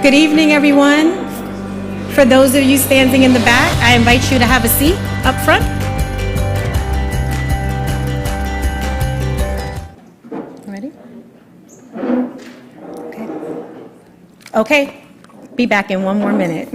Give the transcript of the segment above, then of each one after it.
Good evening, everyone. For those of you standing in the back, I invite you to have a seat up front. Ready? Okay. Be back in one more minute.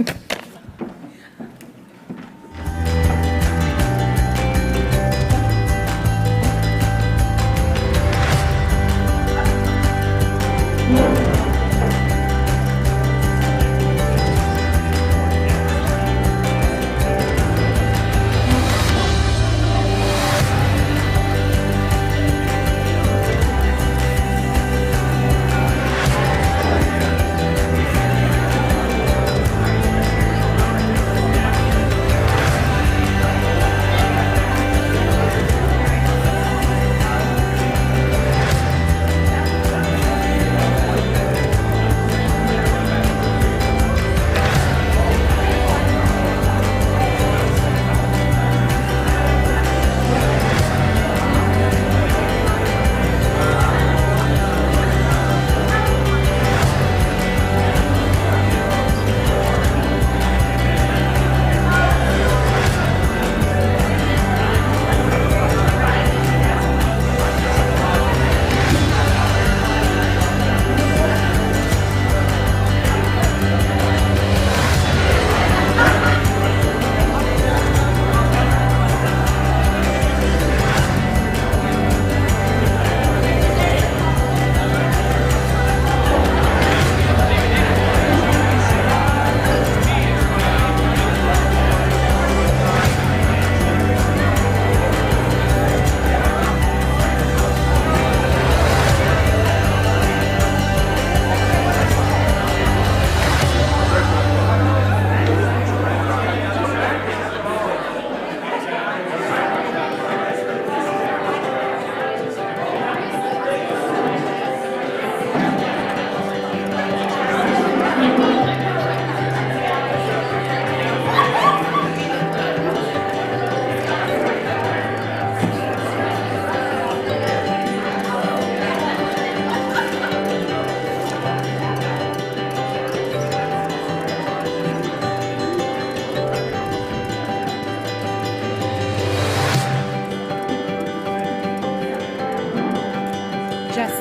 Jess.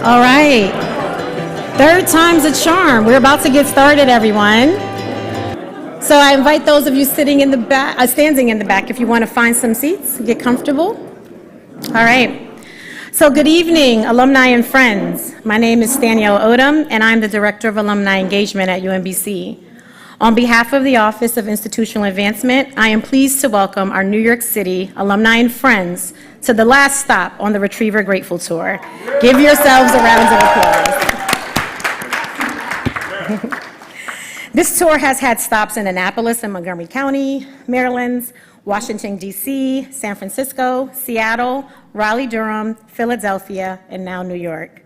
All right. Third time's a charm. We're about to get started, everyone. So I invite those of you sitting in the back, standing in the back, if you want to find some seats, get comfortable. All right. So good evening, alumni and friends. My name is Danielle Odom, and I'm the Director of Alumni Engagement at UMBC. On behalf of the Office of Institutional Advancement, I am pleased to welcome our New York City alumni and friends to the last stop on the Retriever Grateful Tour. Give yourselves a round of applause. This tour has had stops in Annapolis and Montgomery County, Maryland, Washington, D.C., San Francisco, Seattle, Raleigh-Durham, Philadelphia, and now New York.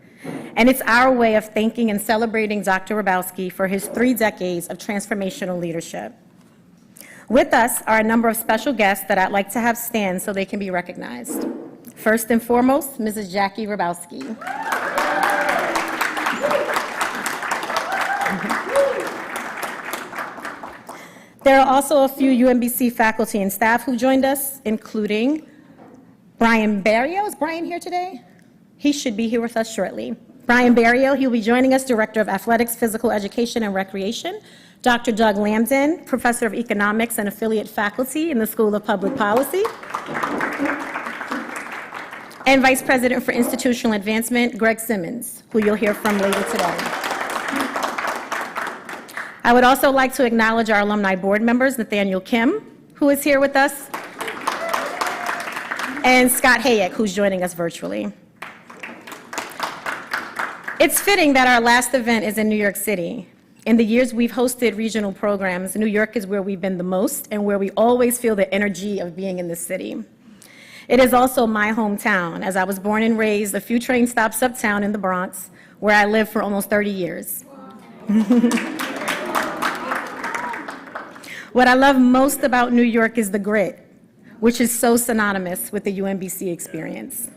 And it's our way of thanking and celebrating Dr. Hrabowski for his 3 decades of transformational leadership. With us are a number of special guests that I'd like to have stand so they can be recognized. First and foremost, Mrs. Jackie Hrabowski. There are also a few UMBC faculty and staff who joined us, including Brian Barrio. Is Brian here today? He should be here with us shortly. Brian Barrio, he'll be joining us, Director of Athletics, Physical Education, and Recreation. Dr. Doug Lambden, Professor of Economics and Affiliate Faculty in the School of Public Policy. And Vice President for Institutional Advancement, Greg Simmons, who you'll hear from later today. I would also like to acknowledge our alumni board members, Nathaniel Kim, who is here with us, and Scott Hayek, who's joining us virtually. It's fitting that our last event is in New York City. In the years we've hosted regional programs, New York is where we've been the most and where we always feel the energy of being in the city. It is also my hometown, as I was born and raised a few train stops uptown in the Bronx, where I lived for almost 30 years. What I love most about New York is the grit, which is so synonymous with the UMBC experience.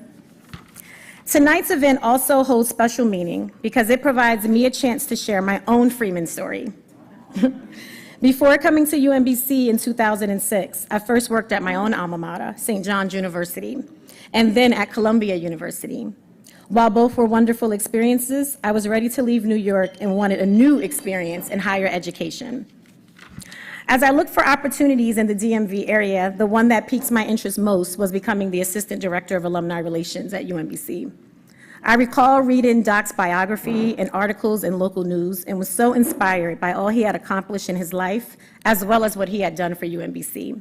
Tonight's event also holds special meaning because it provides me a chance to share my own Freeman story. Before coming to UMBC in 2006, I first worked at my own alma mater, St. John's University, and then at Columbia University. While both were wonderful experiences, I was ready to leave New York and wanted a new experience in higher education. As I looked for opportunities in the DMV area, the one that piqued my interest most was becoming the Assistant Director of Alumni Relations at UMBC. I recall reading Doc's biography and articles in local news and was so inspired by all he had accomplished in his life, as well as what he had done for UMBC.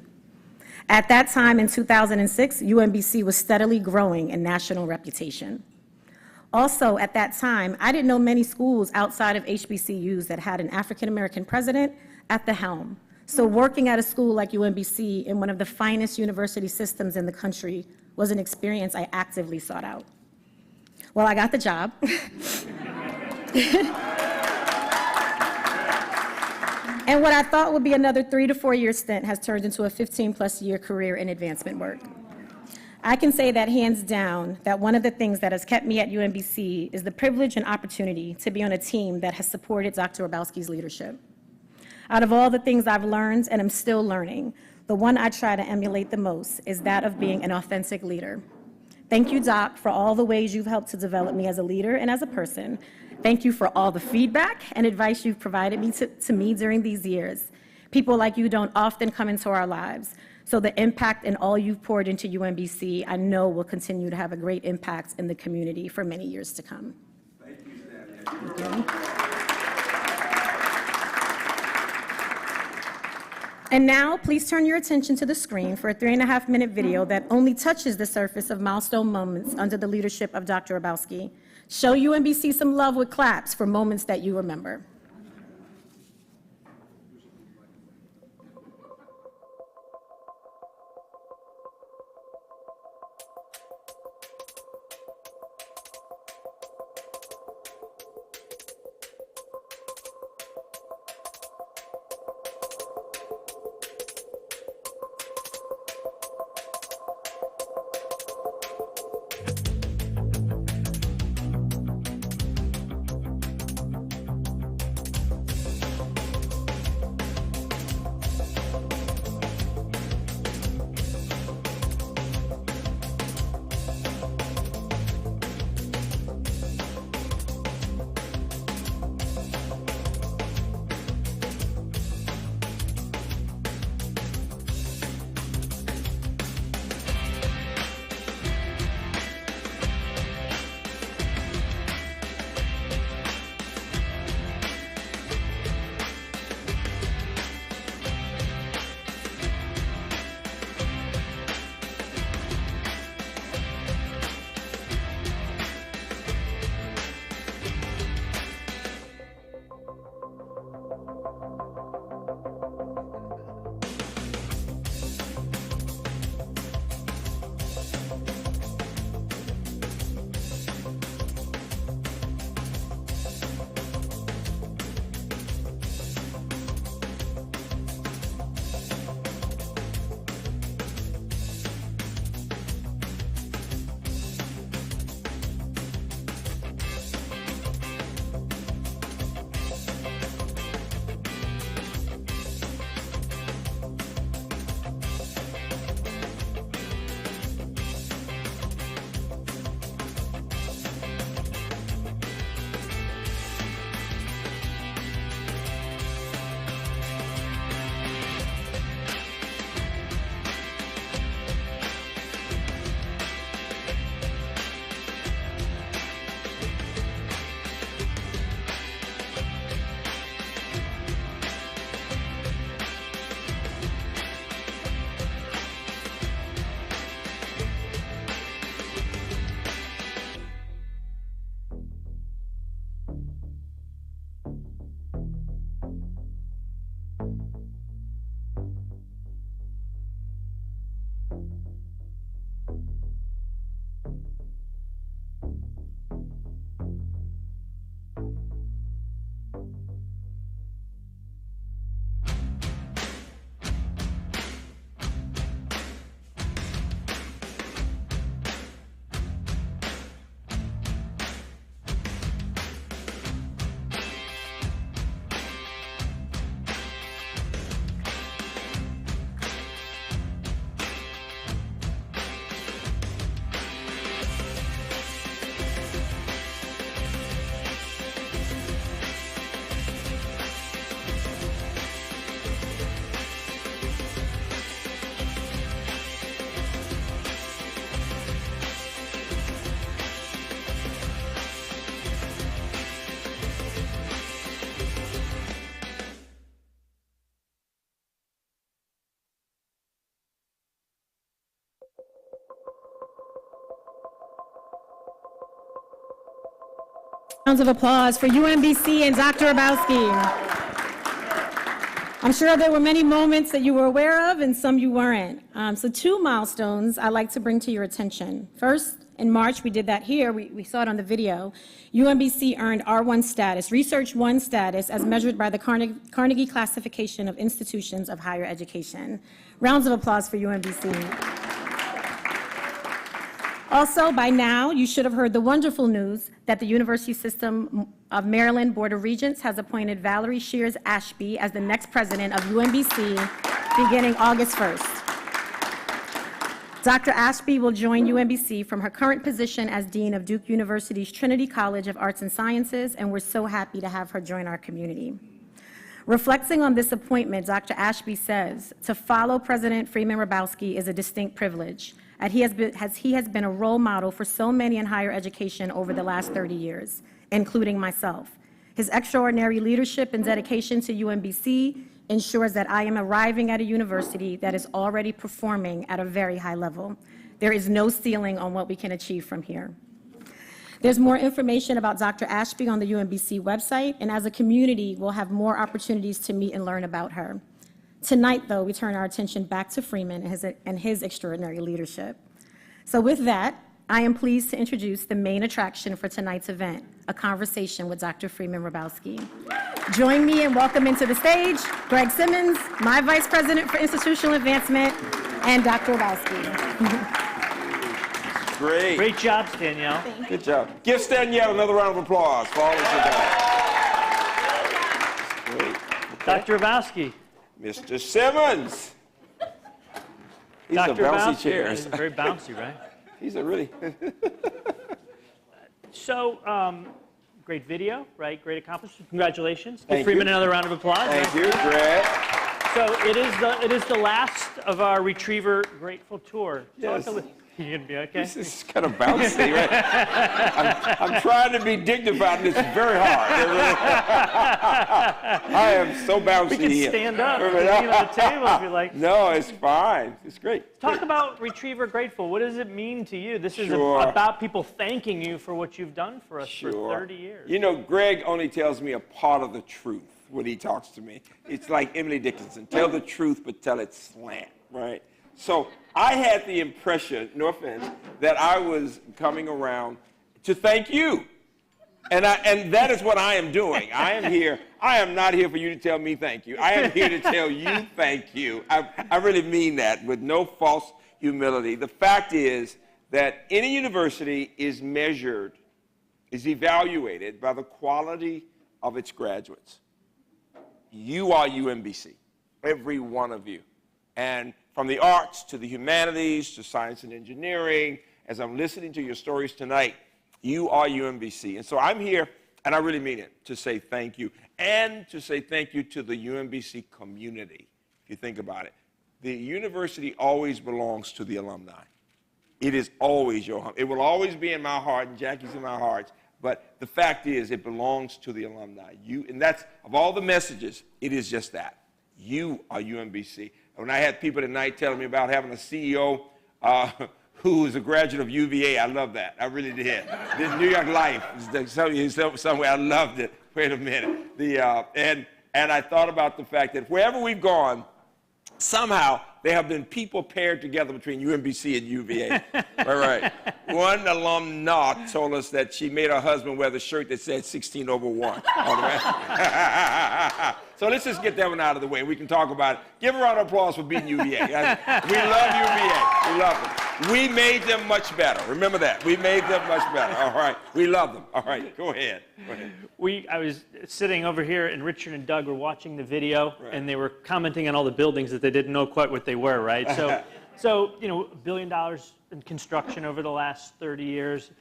At that time in 2006, UMBC was steadily growing in national reputation. Also, at that time, I didn't know many schools outside of HBCUs that had an African-American president at the helm. So working at a school like UMBC in one of the finest university systems in the country was an experience I actively sought out. Well, I got the job. And what I thought would be another 3 to 4 year stint has turned into a 15+ year career in advancement work. I can say that hands down that one of the things that has kept me at UMBC is the privilege and opportunity to be on a team that has supported Dr. Hrabowski's leadership. Out of all the things I've learned and am still learning, the one I try to emulate the most is that of being an authentic leader. Thank you, Doc, for all the ways you've helped to develop me as a leader and as a person. Thank you for all the feedback and advice you've provided to me during these years. People like you don't often come into our lives, so the impact and all you've poured into UMBC, I know will continue to have a great impact in the community for many years to come. Thank you, Stanley. And now, please turn your attention to the screen for a 3.5-minute video that only touches the surface of milestone moments under the leadership of Dr. Hrabowski. Show UMBC some love with claps for moments that you remember. Rounds of applause for UMBC and Dr. Hrabowski. I'm sure there were many moments that you were aware of and some you weren't. So 2 milestones I'd like to bring to your attention. First, in March, we did that here. We saw it on the video. UMBC earned R1 status, Research 1 status, as measured by the Carnegie Classification of Institutions of Higher Education. Rounds of applause for UMBC. Also, by now, you should have heard the wonderful news that the University System of Maryland Board of Regents has appointed Valerie Shears Ashby as the next president of UMBC beginning August 1st. Dr. Ashby will join UMBC from her current position as Dean of Duke University's Trinity College of Arts and Sciences, and we're so happy to have her join our community. Reflecting on this appointment, Dr. Ashby says, to follow President Freeman Hrabowski is a distinct privilege, as he has been a role model for so many in higher education over the last 30 years, including myself. His extraordinary leadership and dedication to UMBC ensures that I am arriving at a university that is already performing at a very high level. There is no ceiling on what we can achieve from here. There's more information about Dr. Ashby on the UMBC website, and as a community, we'll have more opportunities to meet and learn about her. Tonight, though, we turn our attention back to Freeman and his extraordinary leadership. So with that, I am pleased to introduce the main attraction for tonight's event, a conversation with Dr. Freeman Hrabowski. Join me in welcoming to the stage Greg Simmons, my Vice President for Institutional Advancement, and Dr. Hrabowski. Great. Great job, Danielle. Good job. Give Danielle another round of applause for all that you done. Great. Dr. Hrabowski. Mr. Simmons. These are Dr. bouncy Hrabowski, chairs. yeah, very bouncy, right? These are really. So, great video, right? Great accomplishment. Congratulations. Give Thank Freeman you. another round of applause. Thank you, Greg. So it is the last of our Retriever Grateful Tour. Yes. You gonna be okay? This is kind of bouncy, right? I'm trying to be dignified, and it's very hard. I am so bouncy We can here. stand up. We can lean on the table if you like. No, it's fine. It's great. Talk about Retriever Grateful. What does it mean to you? This is Sure. about people thanking you for what you've done for us for 30 years. You know, Greg only tells me a part of the truth when he talks to me. It's like Emily Dickinson. Tell the truth, but tell it slant, right? So I had the impression, no offense, that I was coming around to thank you. And that is what I am doing. I am here. I am not here for you to tell me thank you. I am here to tell you thank you. I really mean that with no false humility. The fact is that any university is measured, is evaluated by the quality of its graduates. You are UMBC, every one of you. And from the arts to the humanities to science and engineering, as I'm listening to your stories tonight, you are UMBC. And so I'm here, and I really mean it, to say thank you, and to say thank you to the UMBC community, if you think about it. The university always belongs to the alumni. It is always your home. It will always be in my heart, and Jackie's in my heart, but the fact is it belongs to the alumni. And that's, of all the messages, it is just that. You are UMBC. When I had people tonight telling me about having a CEO who was a graduate of UVA, I love that. I really did. This New York Life, somewhere, I loved it. Wait a minute. And I thought about the fact that wherever we've gone, Somehow, there have been people paired together between UMBC and UVA. Right. One alumna told us that she made her husband wear the shirt that said 16/1. So let's just get that one out of the way. We can talk about it. Give a round of applause for beating UVA. We love UVA. We love them. We made them much better. Remember that. We made them much better. All right. We love them. All right. Go ahead. Go ahead. I was sitting over here, and Richard and Doug were watching the video, and they were commenting on all the buildings that they didn't know quite what they were, right? So $1 billion in construction over the last 30 years.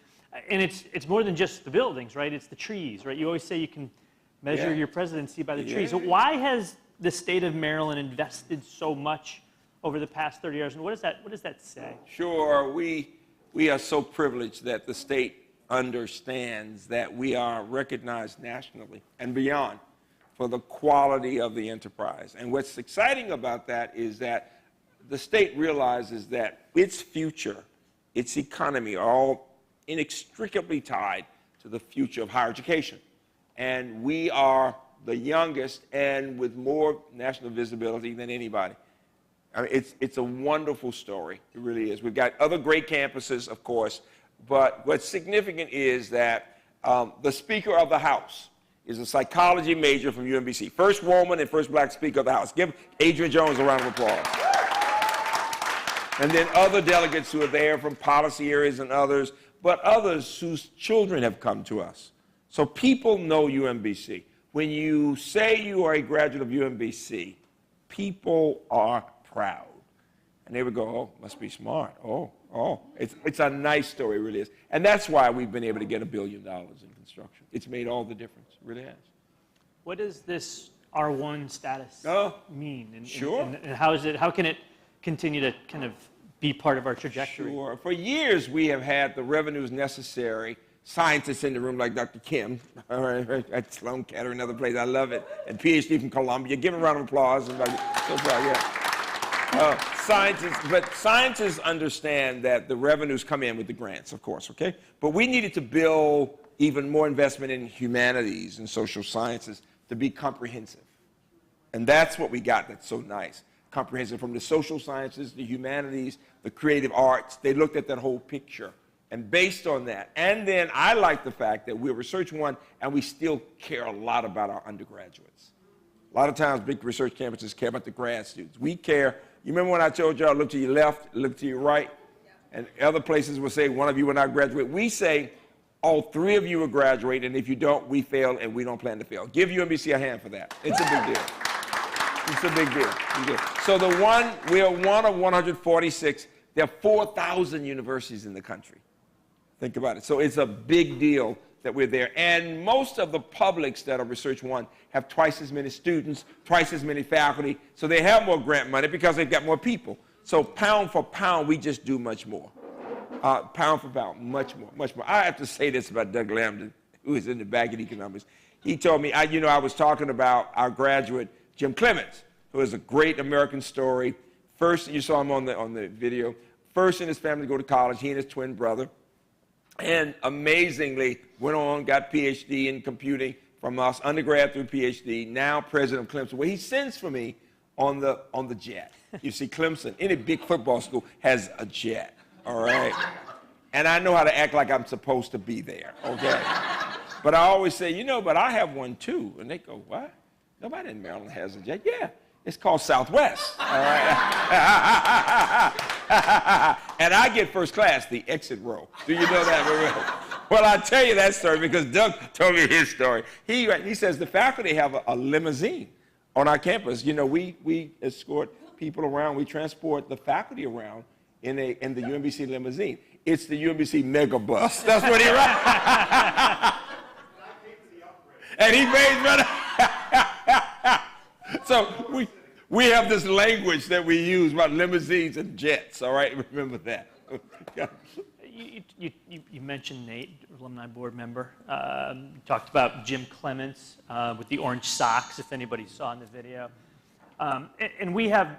And it's more than just the buildings, right? It's the trees, right? You always say you can measure your presidency by the trees. So why has the state of Maryland invested so much over the past 30 years? And what does that say? Sure. We are so privileged that the state understands that we are recognized nationally and beyond for the quality of the enterprise. And what's exciting about that is that the state realizes that its future, its economy are all inextricably tied to the future of higher education. And we are the youngest and with more national visibility than anybody. I mean, it's a wonderful story. It really is. We've got other great campuses, of course, but what's significant is that the Speaker of the House is a psychology major from UMBC. First woman and first black Speaker of the House. Give Adrian Jones a round of applause. And then other delegates who are there from policy areas and others, but others whose children have come to us. So people know UMBC. When you say you are a graduate of UMBC, people are proud. And they would go, oh, must be smart. Oh. It's a nice story, it really is. And that's why we've been able to get $1 billion in construction. It's made all the difference. It really has. What does this R1 status mean? And how can it continue to kind of be part of our trajectory? Sure. For years, we have had the revenues necessary. Scientists in the room like Dr. Kim, all right, at Sloan Kettering, another place, I love it, and PhD from Columbia. Give him a round of applause. And scientists understand that the revenues come in with the grants, of course, okay? But we needed to build even more investment in humanities and social sciences to be comprehensive. And that's what we got that's so nice. Comprehensive from the social sciences, the humanities, the creative arts. They looked at that whole picture. And based on that, and then I like the fact that we're Research One and we still care a lot about our undergraduates. A lot of times big research campuses care about the grad students. We care. You remember when I told y'all, look to your left, look to your right? And other places will say, one of you will not graduate. We say, all three of you will graduate, and if you don't, we fail, and we don't plan to fail. Give UMBC a hand for that. It's a big deal. It's a big deal. So we are one of 146. There are 4,000 universities in the country. Think about it. So it's a big deal that we're there. And most of the publics that are Research One have twice as many students, twice as many faculty, so they have more grant money because they've got more people. So pound for pound, we just do much more. Pound for pound, much more. I have to say this about Doug Lambden, who is in the back in economics. He told me, I was talking about our graduate, Jim Clements, who is a great American story. First, you saw him on the video, first in his family to go to college, he and his twin brother. And amazingly, went on, got PhD in computing from us, undergrad through PhD, now president of Clemson. Well, he sends for me on the jet. You see, Clemson, any big football school has a jet, all right? And I know how to act like I'm supposed to be there, okay? But I always say, but I have one too. And they go, what? Nobody in Maryland has a jet. Yeah, it's called Southwest, all right? And I get first class, the exit row. Do you know that? Well, I'll tell you that story because Doug told me his story. He says the faculty have a limousine on our campus. We escort people around. We transport the faculty around in the UMBC limousine. It's the UMBC mega bus. That's what he writes. And he pays for that. So we have this language that we use about limousines and jets, all right? Remember that. You mentioned Nate, alumni board member. You talked about Jim Clements with the orange socks, if anybody saw in the video. And we have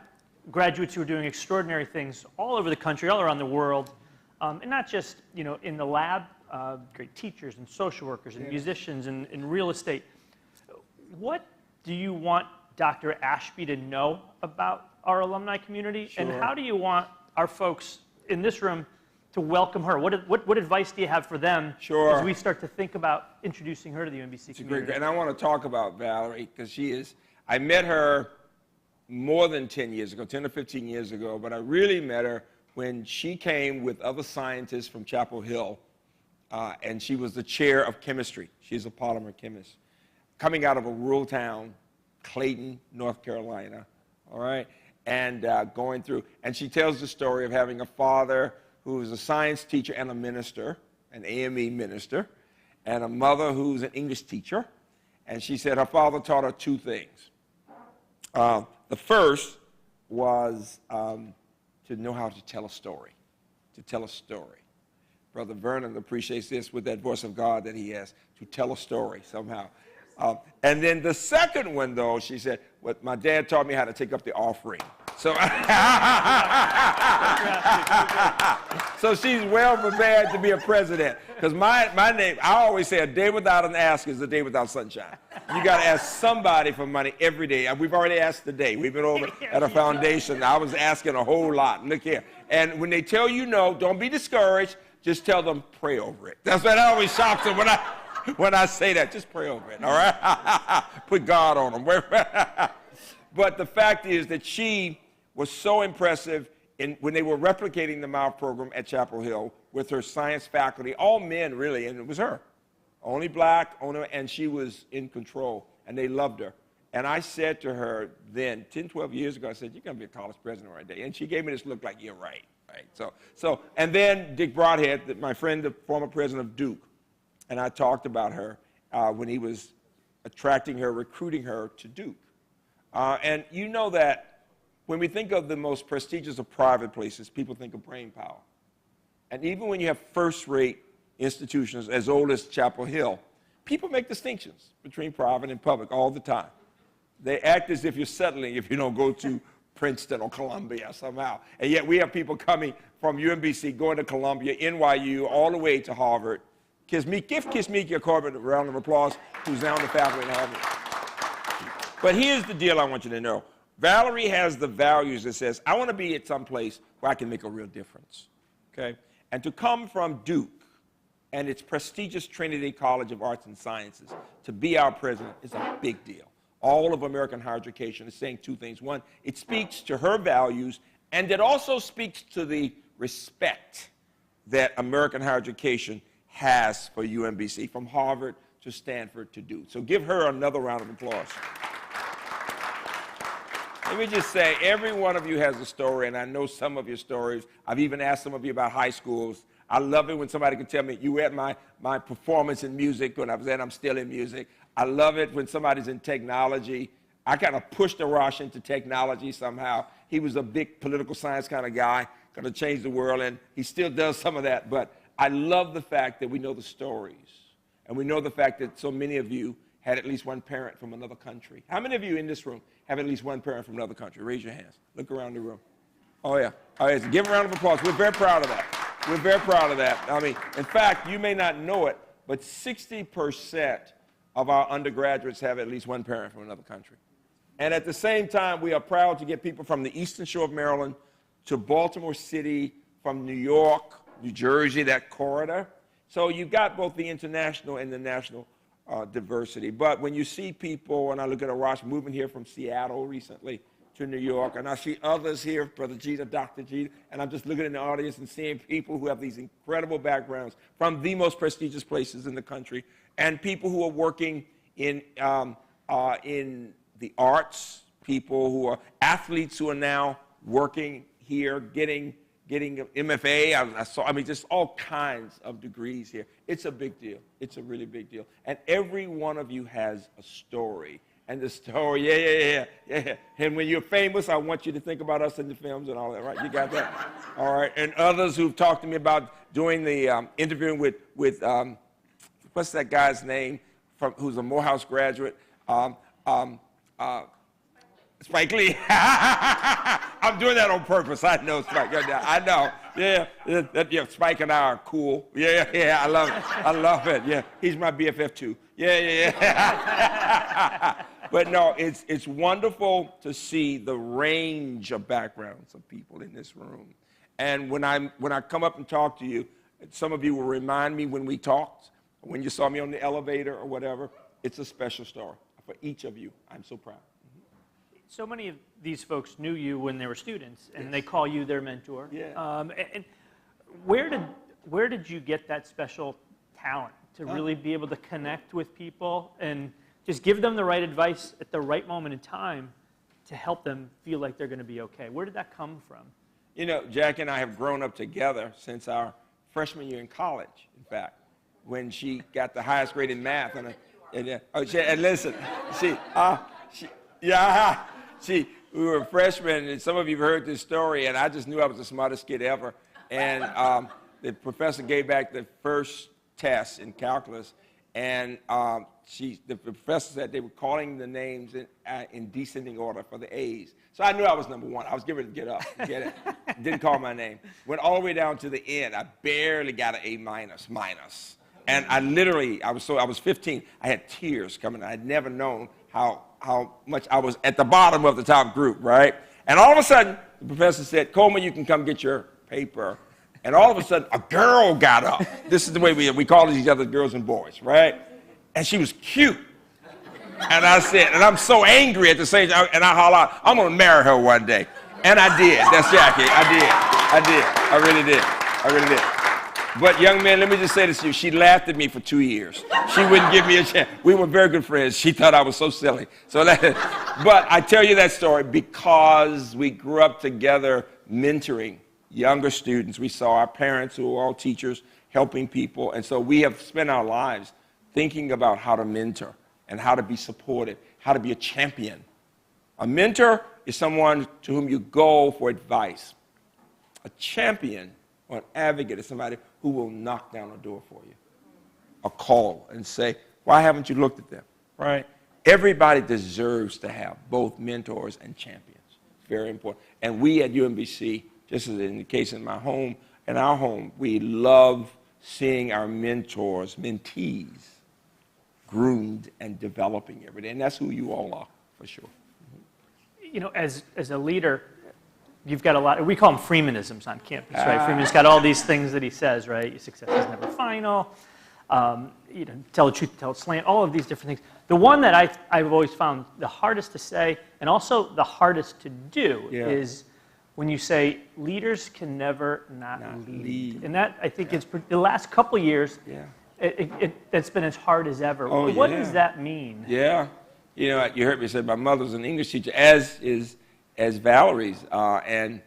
graduates who are doing extraordinary things all over the country, all around the world, and not just in the lab, great teachers and social workers and musicians and real estate. What do you want Dr. Ashby to know about our alumni community? Sure. And how do you want our folks in this room to welcome her? What advice do you have for them Sure. as we start to think about introducing her to the UMBC It's a community? great, and I want to talk about Valerie because I met her more than 10 years ago, 10 or 15 years ago, but I really met her when she came with other scientists from Chapel Hill, and she was the chair of chemistry. She's a polymer chemist, coming out of a rural town, Clayton, North Carolina, all right, and going through, and she tells the story of having a father who was a science teacher and a minister, an AME minister, and a mother who's an English teacher, and she said her father taught her two things. The first was to know how to tell a story, Brother Vernon appreciates this with that voice of God that he has, to tell a story somehow. And then the second one, though, she said, "What my dad taught me how to take up the offering." So, so she's well prepared to be a president. Because my name, I always say, a day without an ask is a day without sunshine. You got to ask somebody for money every day. We've already asked today. We've been over at a foundation. I was asking a whole lot. Look here. And when they tell you no, don't be discouraged. Just tell them, pray over it. That's what always shocks them when I say that. Just pray over it, all right? Put God on them. But the fact is that she was so impressive when they were replicating the MOUF program at Chapel Hill with her science faculty, all men really, and it was her. Only black, and she was in control, and they loved her. And I said to her then, 10, 12 years ago, I said, "You're going to be a college president one day." And she gave me this look like, "You're right." So, and then Dick Broadhead, my friend, the former president of Duke, and I talked about her when he was attracting her, recruiting her to Duke. And you know that when we think of the most prestigious of private places, people think of brain power. And even when you have first-rate institutions as old as Chapel Hill, people make distinctions between private and public all the time. They act as if you're settling if you don't go to Princeton or Columbia somehow. And yet we have people coming from UMBC, going to Columbia, NYU, all the way to Harvard. Give Kizzmekia Corbett a round of applause, who's now in the faculty at Harvard. But here's the deal I want you to know. Valerie has the values that says, I want to be at some place where I can make a real difference, okay? And to come from Duke and its prestigious Trinity College of Arts and Sciences to be our president is a big deal. All of American higher education is saying two things. One, it speaks to her values, and it also speaks to the respect that American higher education has for UMBC, from Harvard to Stanford to Duke. So give her another round of applause. Let me just say, every one of you has a story, and I know some of your stories. I've even asked some of you about high schools. I love it when somebody can tell me, you were at my performance in music when I was there, and I'm still in music. I love it when somebody's in technology. I kind of pushed Arash into technology somehow. He was a big political science kind of guy, going to change the world, and he still does some of that. But I love the fact that we know the stories, and we know the fact that so many of you had at least one parent from another country. How many of you in this room have at least one parent from another country? Raise your hands. Look around the room. Oh, yeah. Oh, yeah. So give a round of applause. We're very proud of that. We're very proud of that. I mean, in fact, you may not know it, but 60% of our undergraduates have at least one parent from another country. And at the same time, we are proud to get people from the Eastern Shore of Maryland to Baltimore City, from New York, New Jersey, that corridor. So you've got both the international and the national diversity. But when you see people, and I look at Arash moving here from Seattle recently to New York, and I see others here, Brother Jeter, Dr. Jeter, and I'm just looking in the audience and seeing people who have these incredible backgrounds from the most prestigious places in the country, and people who are working in the arts, people who are athletes who are now working here, getting MFA. I mean, just all kinds of degrees here. It's a big deal. It's a really big deal. And every one of you has a story. And the story, yeah. And when you're famous, I want you to think about us in the films and all that, right? You got that? All right. And others who've talked to me about doing the interviewing with what's that guy's name who's a Morehouse graduate? Spike Lee. I'm doing that on purpose. I know, Spike. I know. Yeah, Spike and I are cool. Yeah. I love it. Yeah, he's my BFF too. Yeah. But no, it's wonderful to see the range of backgrounds of people in this room. And when I come up and talk to you, some of you will remind me when we talked, when you saw me on the elevator or whatever. It's a special story for each of you. I'm so proud. So many of these folks knew you when they were students, and they call you their mentor. Yeah. And where did you get that special talent to really be able to connect with people and just give them the right advice at the right moment in time to help them feel like they're going to be okay? Where did that come from? You know, Jackie and I have grown up together since our freshman year in college, in fact, when she got the highest grade in math. And listen, we were freshmen, and some of you have heard this story, and I just knew I was the smartest kid ever. And the professor gave back the first test in calculus, and the professor said they were calling the names in descending order for the A's. So I knew I was number one. I was getting ready to get up, get it. Didn't call my name. Went all the way down to the end. I barely got an A minus. And I was 15. I had tears coming. I had never known how much I was at the bottom of the top group, right? And all of a sudden, the professor said, Coleman, you can come get your paper. And all of a sudden, a girl got up. This is the way we call each other girls and boys, right? And she was cute. And I said, and I'm so angry at the same time, and I holler out, I'm going to marry her one day. And I did. That's Jackie. I did. I really did. But young man, let me just say this to you. She laughed at me for 2 years. She wouldn't give me a chance. We were very good friends. She thought I was so silly. But I tell you that story because we grew up together mentoring younger students. We saw our parents, who were all teachers, helping people. And so we have spent our lives thinking about how to mentor and how to be supported, how to be a champion. A mentor is someone to whom you go for advice. A champion or an advocate is somebody who will knock down a door for you, a call, and say, why haven't you looked at them, right? Everybody deserves to have both mentors and champions. It's very important. And we at UMBC, just as in the case in my home, in our home, we love seeing our mentors, mentees, groomed and developing every day. And that's who you all are, for sure. You know, as a leader, you've got a lot, we call them Freemanisms on campus, right? Freeman's got all these things that he says, right? Your success is never final. Tell the truth, tell it slant, all of these different things. The one that I've always found the hardest to say and also the hardest to do is when you say leaders can never not lead. And that, I think, it's the last couple years, it's been as hard as ever. Oh, what does that mean? Yeah. You know, you heard me say my mother's an English teacher, as Valerie's, and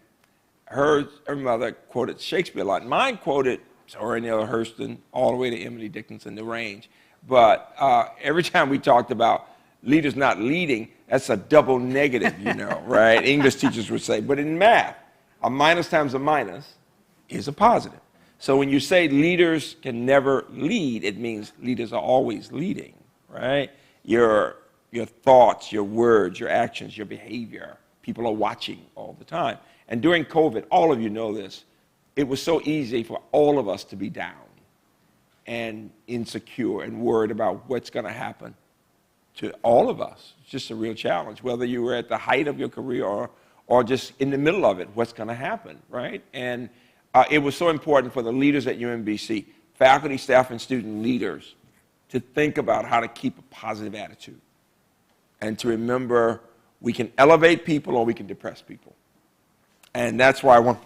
her mother quoted Shakespeare a lot. Mine quoted Zora Neale Hurston all the way to Emily Dickinson, The Range. But every time we talked about leaders not leading, that's a double negative, you know, right? English teachers would say. But in math, a minus times a minus is a positive. So when you say leaders can never lead, it means leaders are always leading, right? Your thoughts, your words, your actions, your behavior. People are watching all the time. And during COVID, all of you know this, it was so easy for all of us to be down and insecure and worried about what's going to happen to all of us. It's just a real challenge, whether you were at the height of your career or just in the middle of it, what's going to happen, right? And it was so important for the leaders at UMBC, faculty, staff, and student leaders, to think about how to keep a positive attitude and to remember we can elevate people or we can depress people. And that's why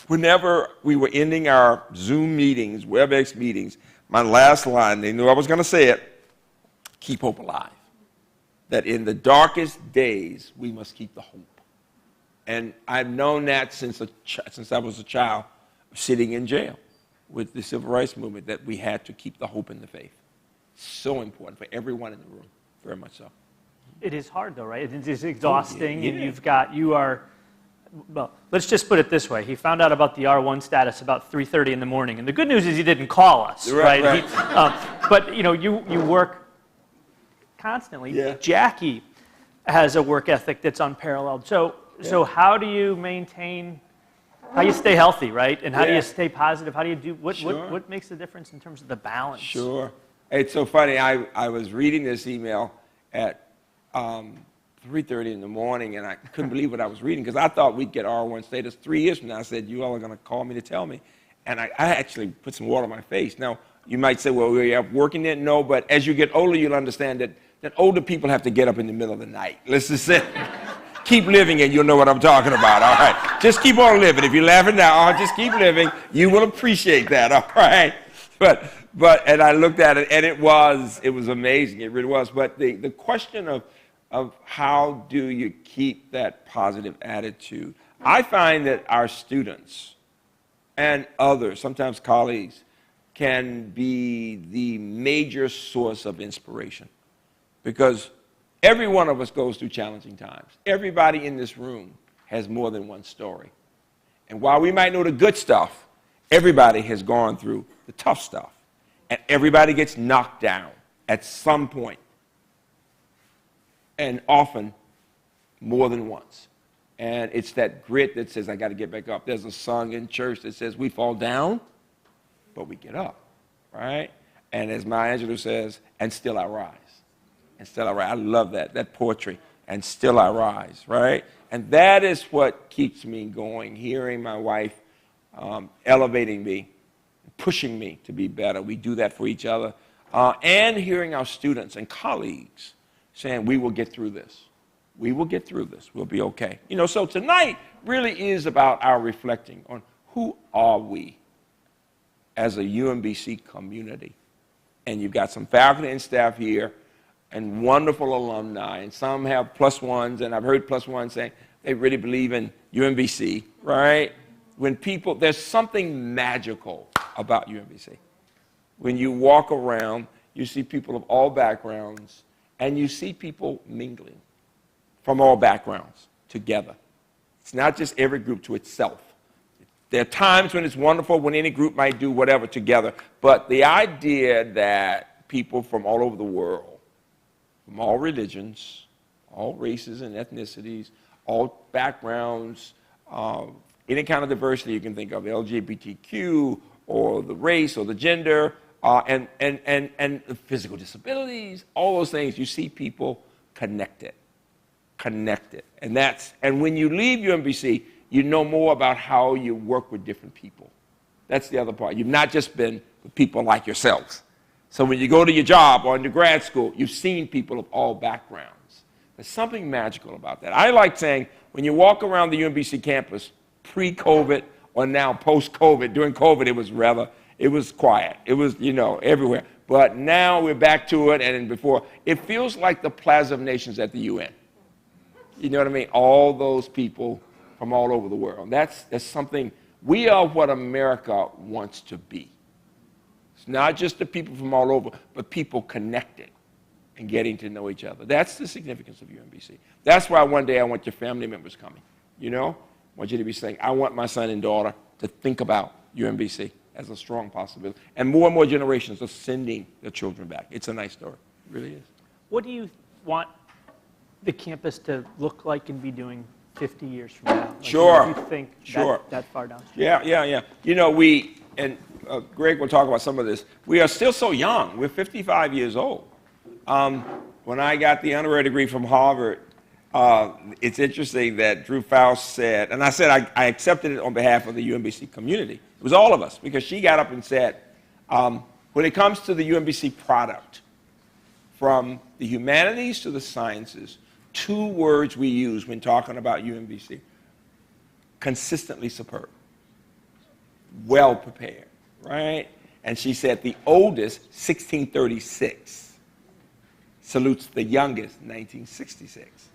whenever we were ending our Zoom meetings, WebEx meetings, my last line, they knew I was going to say it, keep hope alive. That in the darkest days, we must keep the hope. And I've known that since I was a child, sitting in jail with the civil rights movement, that we had to keep the hope in the faith. So important for everyone in the room, very much so. It is hard, though, right? It is exhausting, and you are, well, let's just put it this way. He found out about the R1 status about 3:30 in the morning, and the good news is he didn't call us, right? But, you know, you work constantly. Yeah. Jackie has a work ethic that's unparalleled. So how do you maintain, how do you stay healthy, right? And how do you stay positive? How do you do, what makes the difference in terms of the balance? Sure. It's so funny. I was reading this email at 3:30 in the morning, and I couldn't believe what I was reading because I thought we'd get R1 status 3 years from now. I said, you all are going to call me to tell me. And I actually put some water on my face. Now, you might say, well, were you working there? No, but as you get older, you'll understand that older people have to get up in the middle of the night. Let's just say, keep living and you'll know what I'm talking about, all right? Just keep on living. If you're laughing now, just keep living. You will appreciate that, all right? And I looked at it, and it was amazing. It really was. But the question of how do you keep that positive attitude, I find that our students and others, sometimes colleagues, can be the major source of inspiration. Because every one of us goes through challenging times. Everybody in this room has more than one story. And while we might know the good stuff, everybody has gone through the tough stuff. And everybody gets knocked down at some point. And often more than once. And it's that grit that says, I got to get back up. There's a song in church that says, we fall down, but we get up, right? And as Maya Angelou says, and still I rise. And still I rise. I love that poetry. And still I rise, right? And that is what keeps me going, hearing my wife elevating me, pushing me to be better. We do that for each other. And hearing our students and colleagues saying, we will get through this. We will get through this. We'll be okay. You know, so tonight really is about our reflecting on who are we as a UMBC community. And you've got some faculty and staff here and wonderful alumni, and some have plus ones, and I've heard plus ones saying they really believe in UMBC, right? When people, there's something magical about UMBC. When you walk around, you see people of all backgrounds, and you see people mingling from all backgrounds together. It's not just every group to itself. There are times when it's wonderful, when any group might do whatever together, but the idea that people from all over the world, from all religions, all races and ethnicities, all backgrounds, any kind of diversity you can think of, LGBTQ, or the race, or the gender, and the physical disabilities, all those things, you see people connected. And when you leave UMBC, you know more about how you work with different people. That's the other part. You've not just been with people like yourselves. So when you go to your job or into grad school, you've seen people of all backgrounds. There's something magical about that. I like saying, when you walk around the UMBC campus, pre-COVID or now post-COVID, during COVID it was quiet. It was, everywhere. But now we're back to it, and before, it feels like the Plaza of Nations at the UN. You know what I mean? All those people from all over the world. That's something, we are what America wants to be. It's not just the people from all over, but people connected and getting to know each other. That's the significance of UMBC. That's why one day I want your family members coming. I want you to be saying, I want my son and daughter to think about UMBC as a strong possibility. And more generations are sending their children back. It's a nice story. It really is. What do you want the campus to look like and be doing 50 years from now? Sure. Do you think Sure. that far down? Yeah. Greg will talk about some of this. We are still so young. We're 55 years old. When I got the honorary degree from Harvard, it's interesting that Drew Faust said, and I said I accepted it on behalf of the UMBC community. It was all of us, because she got up and said, when it comes to the UMBC product, from the humanities to the sciences, 2 words we use when talking about UMBC: consistently superb, well prepared, right? And she said the oldest, 1636, salutes the youngest, 1966.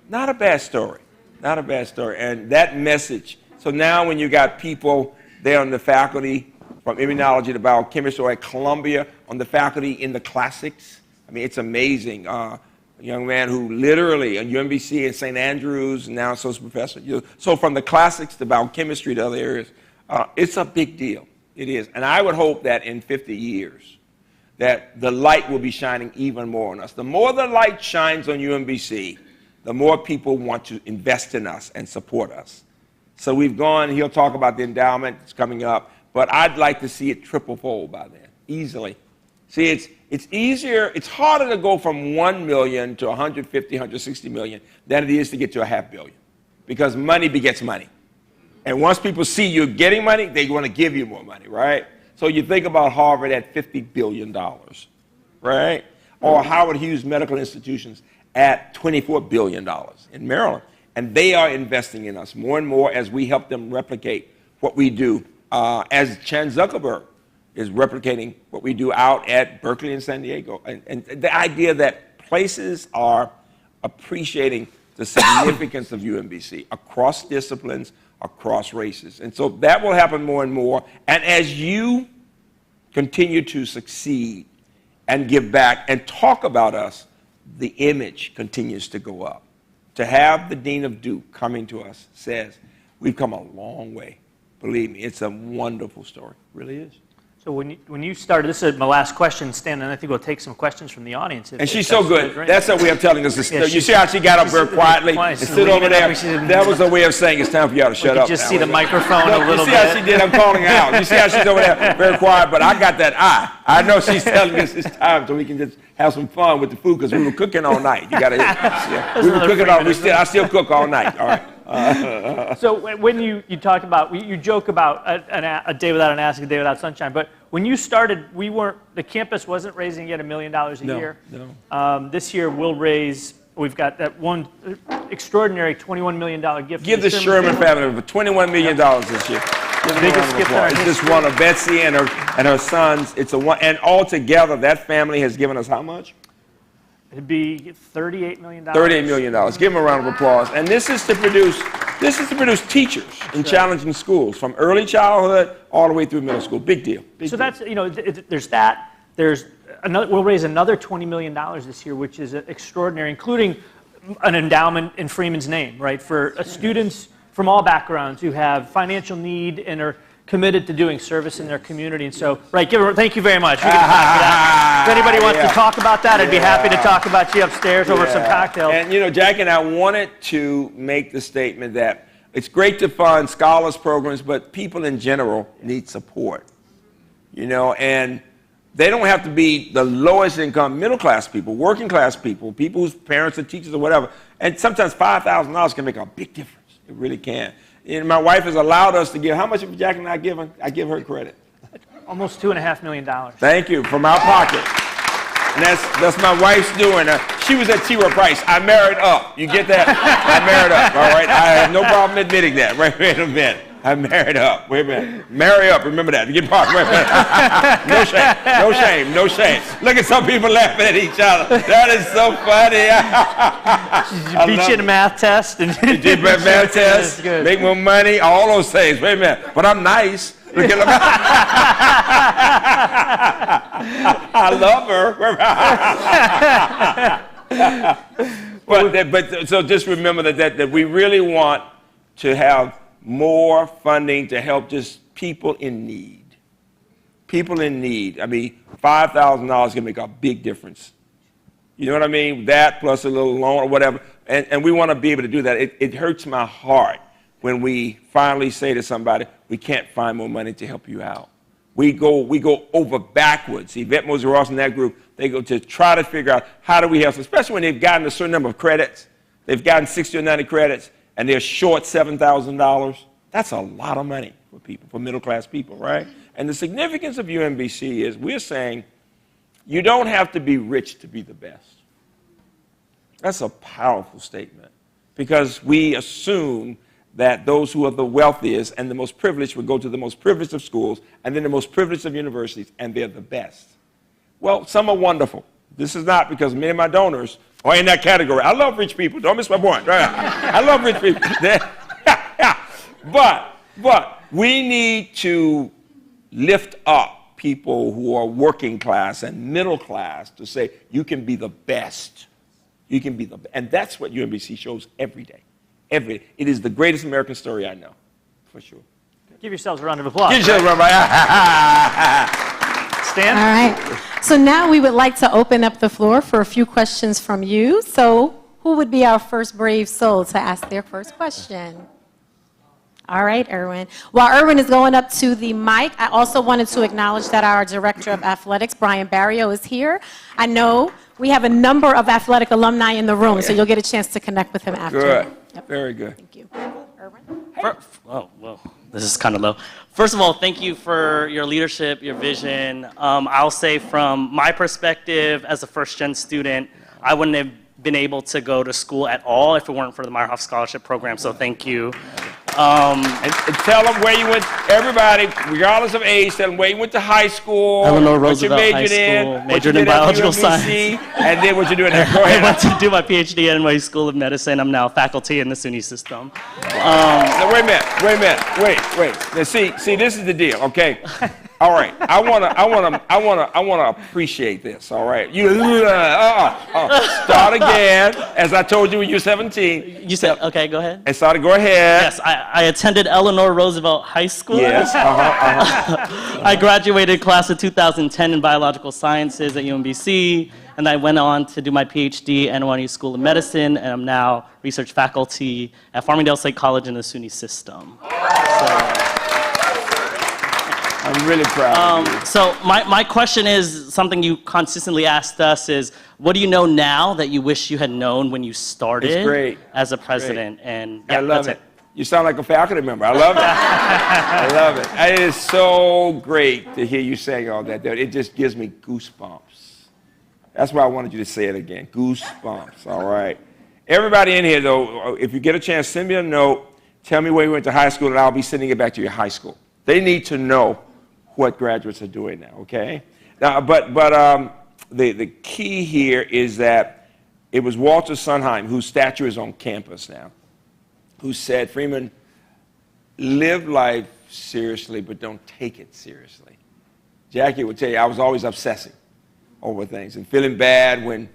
Not a bad story, not a bad story. And that message, so now when you got people there on the faculty, from immunology to biochemistry, or at Columbia on the faculty in the classics, I mean, it's amazing. A young man who literally, at UMBC and St. Andrews, and now associate professor. So from the classics to biochemistry to other areas, it's a big deal. It is. And I would hope that in 50 years, that the light will be shining even more on us. The more the light shines on UMBC, the more people want to invest in us and support us. So we've gone, he'll talk about the endowment that's coming up, but I'd like to see it triple-fold by then, easily. See, it's easier, it's harder to go from 1 million to 150, 160 million than it is to get to a $500 million, because money begets money. And once people see you're getting money, they want to give you more money, right? So you think about Harvard at $50 billion, right? Or Howard Hughes Medical Institutions at $24 billion in Maryland. And they are investing in us more and more as we help them replicate what we do. As Chan Zuckerberg is replicating what we do out at Berkeley and San Diego. And the idea that places are appreciating the significance of UMBC across disciplines, across races. And so that will happen more and more. And as you continue to succeed and give back and talk about us, the image continues to go up. To have the Dean of Duke coming to us says, we've come a long way. Believe me, it's a wonderful story. It really is. So when you started, this is my last question, Stan, and I think we'll take some questions from the audience. And she's so good. That's her way of telling us to Yeah, you see how she got up very quietly and stood over there? That was her way of saying it's time for y'all to shut up. Just see the microphone Look, a little bit. You see how she did? I'm calling her out. You see how she's over there very quiet, but I got that eye. I know she's telling us it's time so we can just have some fun with the food because we were cooking all night. You got to hear. We were cooking all. I still cook all night. All right. So when you talk about, you joke about a day without an ask, a day without sunshine, but when you started, the campus wasn't raising yet $1 million a year. No. This year we've got that one extraordinary $21 million gift. Give the Sherman family $21 million this year. Biggest gift in our It's just history. one of Betsy and her sons. It's a one, and altogether that family has given us how much? It'd be $38 million. $38 million. Give them a round of applause. And this is to produce teachers in challenging schools from early childhood all the way through middle school. Big deal. Big So deal. that's, there's that. There's another, we'll raise another $20 million this year, which is extraordinary, including an endowment in Freeman's name, right? For students from all backgrounds who have financial need and are committed to doing service in their community. And so, right, thank you very much. We can clap for that. If anybody wants to talk about that, I'd be happy to talk about you upstairs over some cocktails. And Jackie and I wanted to make the statement that it's great to fund scholars programs, but people in general need support. And they don't have to be the lowest income, middle class people, working class people, people whose parents are teachers or whatever. And sometimes $5,000 can make a big difference. It really can. And my wife has allowed us to give. How much have Jackie and I given? I give her credit. Almost $2.5 million. Thank you, from our pocket. And that's my wife's doing. She was at T. Rowe Price. I married up. You get that? I married up, all right? I have no problem admitting that. Wait a minute. I married up. Wait a minute. Marry up. Remember that. Get part. Wait a minute. No shame. No shame. No shame. Look at some people laughing at each other. That is so funny. Beat you in a math test. And you did math test. Make more money. All those things. Wait a minute. But I'm nice. Look at I love her. But so just remember that we really want to have more funding to help just people in need. People in need. I mean, $5,000 can make a big difference. You know what I mean? That plus a little loan or whatever. And we want to be able to do that. It hurts my heart when we finally say to somebody, we can't find more money to help you out. We go over backwards. Yvette Moser-Ross and that group, they go to try to figure out how do we help, especially when they've gotten a certain number of credits. They've gotten 60 or 90 credits, and they're short $7,000. That's a lot of money for people, for middle-class people, right? And the significance of UMBC is we're saying you don't have to be rich to be the best. That's a powerful statement because we assume that those who are the wealthiest and the most privileged will go to the most privileged of schools and then the most privileged of universities, and they're the best. Well, some are wonderful. This is not because many of my donors are in that category. I love rich people. Don't miss my point. Right? I love rich people. But we need to lift up people who are working class and middle class to say, you can be the best. You can be the best. And that's what UMBC shows every day. Every day. It is the greatest American story I know, for sure. Give yourselves a round of applause. Give yourselves a round of applause. Stan? All right. So now we would like to open up the floor for a few questions from you. So who would be our first brave soul to ask their first question? All right, Erwin. While Erwin is going up to the mic, I also wanted to acknowledge that our Director of Athletics, Brian Barrio, is here. I know we have a number of athletic alumni in the room, so you'll get a chance to connect with him after. Good. Yep. Very good. Thank you. Erwin? Oh, well, this is kind of low. First of all, thank you for your leadership, your vision. I'll say from my perspective as a first-gen student, I wouldn't have been able to go to school at all if it weren't for the Meyerhoff Scholarship Program, so thank you. And tell them where you went, everybody, regardless of age, tell them where you went to high school, Eleanor what you Roosevelt High majored in, School, what you majored in did at biological UMBC, science. and then what you do in there. Go I ahead. went to do my PhD at NYU School of Medicine. I'm now faculty in the SUNY system. Now, wait a minute. Wait. Now, see, this is the deal, okay? All right. I wanna appreciate this. All right. Start again. As I told you when you were 17. You said, okay, go ahead. And started. Go ahead. Yes, I attended Eleanor Roosevelt High School. Yes. I graduated class of 2010 in biological sciences at UMBC, and I went on to do my PhD at NYU School of Medicine, and I'm now research faculty at Farmingdale State College in the SUNY system. I'm really proud of you. So my question is something you consistently asked us is, what do you know now that you wish you had known when you started It's great. as a president? And I yeah, love that's it. You sound like a faculty member. I love it. I love it. It is so great to hear you saying all that. It just gives me goosebumps. That's why I wanted you to say it again. Goosebumps. All right. Everybody in here, though, if you get a chance, send me a note. Tell me where you went to high school, and I'll be sending it back to your high school. They need to know what graduates are doing now, okay? Now, but the key here is that it was Walter Sondheim, whose statue is on campus now, who said, Freeman, live life seriously, but don't take it seriously. Jackie would tell you, I was always obsessing over things and feeling bad when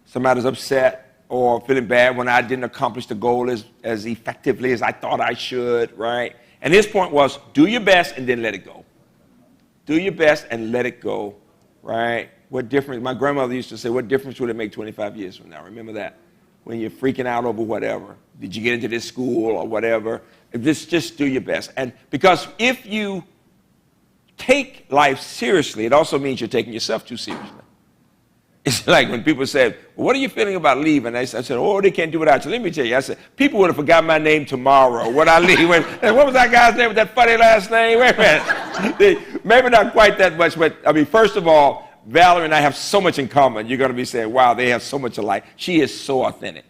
somebody's upset or feeling bad when I didn't accomplish the goal as effectively as I thought I should, right? And his point was, do your best and then let it go. Do your best and let it go, right? What difference, my grandmother used to say, what difference would it make 25 years from now? Remember that. When you're freaking out over whatever. Did you get into this school or whatever? Just do your best. And because if you take life seriously, it also means you're taking yourself too seriously. It's like when people said, well, what are you feeling about leaving? I said, oh, they can't do without you. Let me tell you, I said, people would have forgot my name tomorrow when I leave. And what was that guy's name with that funny last name? Wait a minute. Maybe not quite that much, but I mean, first of all, Valerie and I have so much in common. You're going to be saying, wow, they have so much alike. She is so authentic.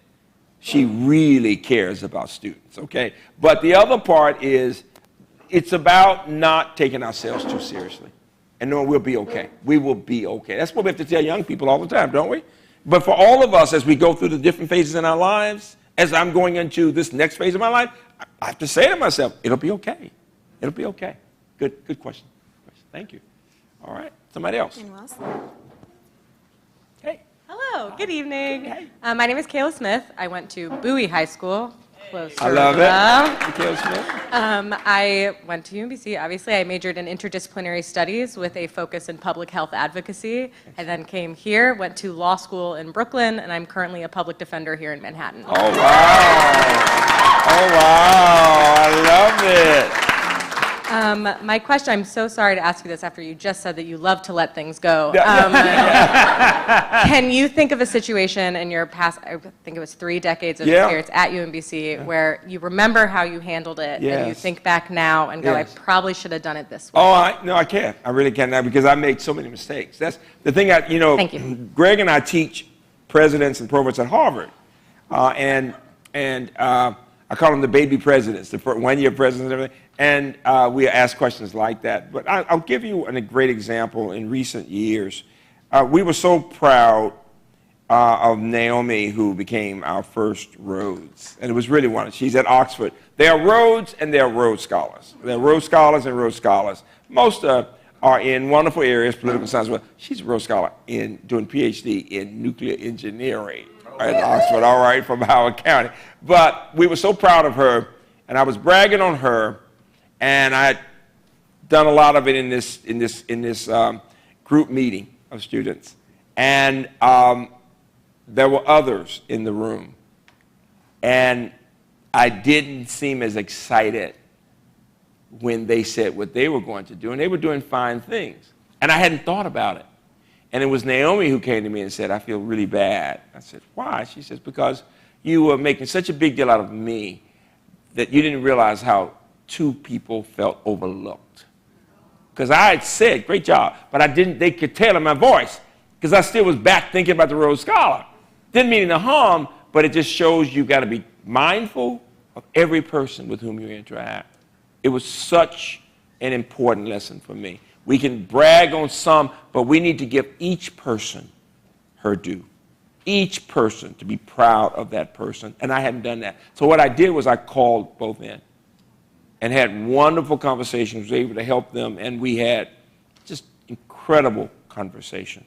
She really cares about students, okay? But the other part is it's about not taking ourselves too seriously and knowing we'll be okay. We will be okay. That's what we have to tell young people all the time, don't we? But for all of us, as we go through the different phases in our lives, as I'm going into this next phase of my life, I have to say to myself, it'll be okay. It'll be okay. Good question. Thank you. All right, somebody else. Anyone else? Hey. Hello, good evening. My name is Kayla Smith. I went to Bowie High School. Close I to love it. love. Mikhail Smith. I went to UMBC. Obviously, I majored in interdisciplinary studies with a focus in public health advocacy. I then came here, went to law school in Brooklyn, and I'm currently a public defender here in Manhattan. Oh, wow. Oh, wow. I love it. My question, I'm so sorry to ask you this after you just said that you love to let things go. Can you think of a situation in your past, I think it was 3 decades of experience at UMBC, where you remember how you handled it, and you think back now and go, I probably should have done it this way? Oh, no, I can't. I really can't now because I made so many mistakes. That's the thing. Thank you. Greg and I teach presidents and provosts at Harvard, and I call them the baby presidents, the 1-year presidents and everything. And we ask questions like that. But I'll give you a great example in recent years. We were so proud of Naomi, who became our first Rhodes. And it was really one. She's at Oxford. There are Rhodes and there are Rhodes Scholars. There are Rhodes Scholars and Rhodes Scholars. Most are in wonderful areas, political science. Well, she's a Rhodes Scholar doing PhD in nuclear engineering at Oxford, all right, from Howard County. But we were so proud of her, and I was bragging on her. And I had done a lot of it in this group meeting of students. And there were others in the room. And I didn't seem as excited when they said what they were going to do, and they were doing fine things. And I hadn't thought about it. And it was Naomi who came to me and said, I feel really bad. I said, why? She says, because you were making such a big deal out of me that you didn't realize how two people felt overlooked. Because I had said, great job, but they could tell in my voice, because I still was back thinking about the Rhodes Scholar. Didn't mean any harm, but it just shows you got to be mindful of every person with whom you interact. It was such an important lesson for me. We can brag on some, but we need to give each person her due. Each person, to be proud of that person, and I hadn't done that. So what I did was I called both in and had wonderful conversations, was able to help them, and we had just incredible conversation.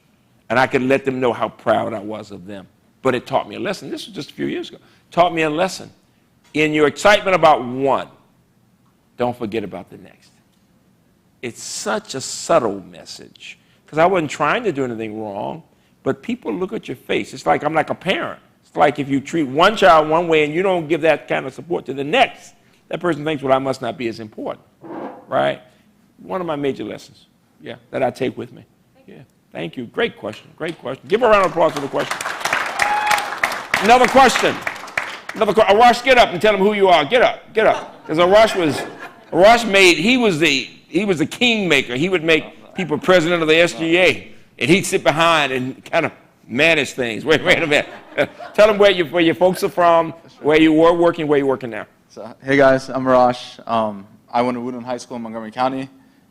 And I could let them know how proud I was of them. But it taught me a lesson. This was just a few years ago. Taught me a lesson. In your excitement about one, don't forget about the next. It's such a subtle message, because I wasn't trying to do anything wrong, but people look at your face. It's like I'm like a parent. It's like if you treat one child one way and you don't give that kind of support to the next, that person thinks, well, I must not be as important, right? One of my major lessons, yeah, that I take with me. Yeah, thank you. Great question, great question. Give a round of applause for the question. Another question. Arash, get up and tell them who you are. Get up, get up. Because he was the kingmaker. He would make people president of the SGA, and he'd sit behind and kind of manage things. Wait a minute. Tell them where your folks are from, where you were working, where you're working now. So, hey guys, I'm Arash. I went to Woodland High School in Montgomery County.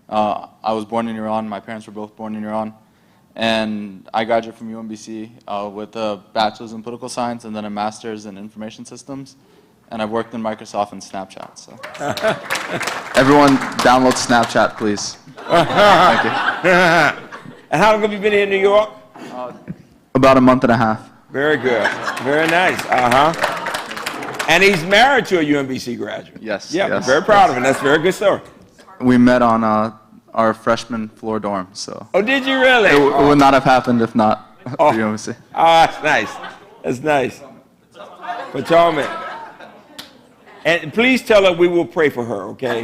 I was born in Iran. My parents were both born in Iran. And I graduated from UMBC with a bachelor's in political science and then a master's in information systems. And I've worked in Microsoft and Snapchat. So, everyone, download Snapchat, please. Thank you. And how long have you been here in New York? About a month and a half. Very good. Very nice. And he's married to a UMBC graduate. Yes. Yeah, yes, very proud yes. of him. That's a very good story. We met on our freshman floor dorm. So. Oh, did you really? It would not have happened if not for UMBC. Oh, that's nice. That's nice. Potomac. And please tell her we will pray for her, okay?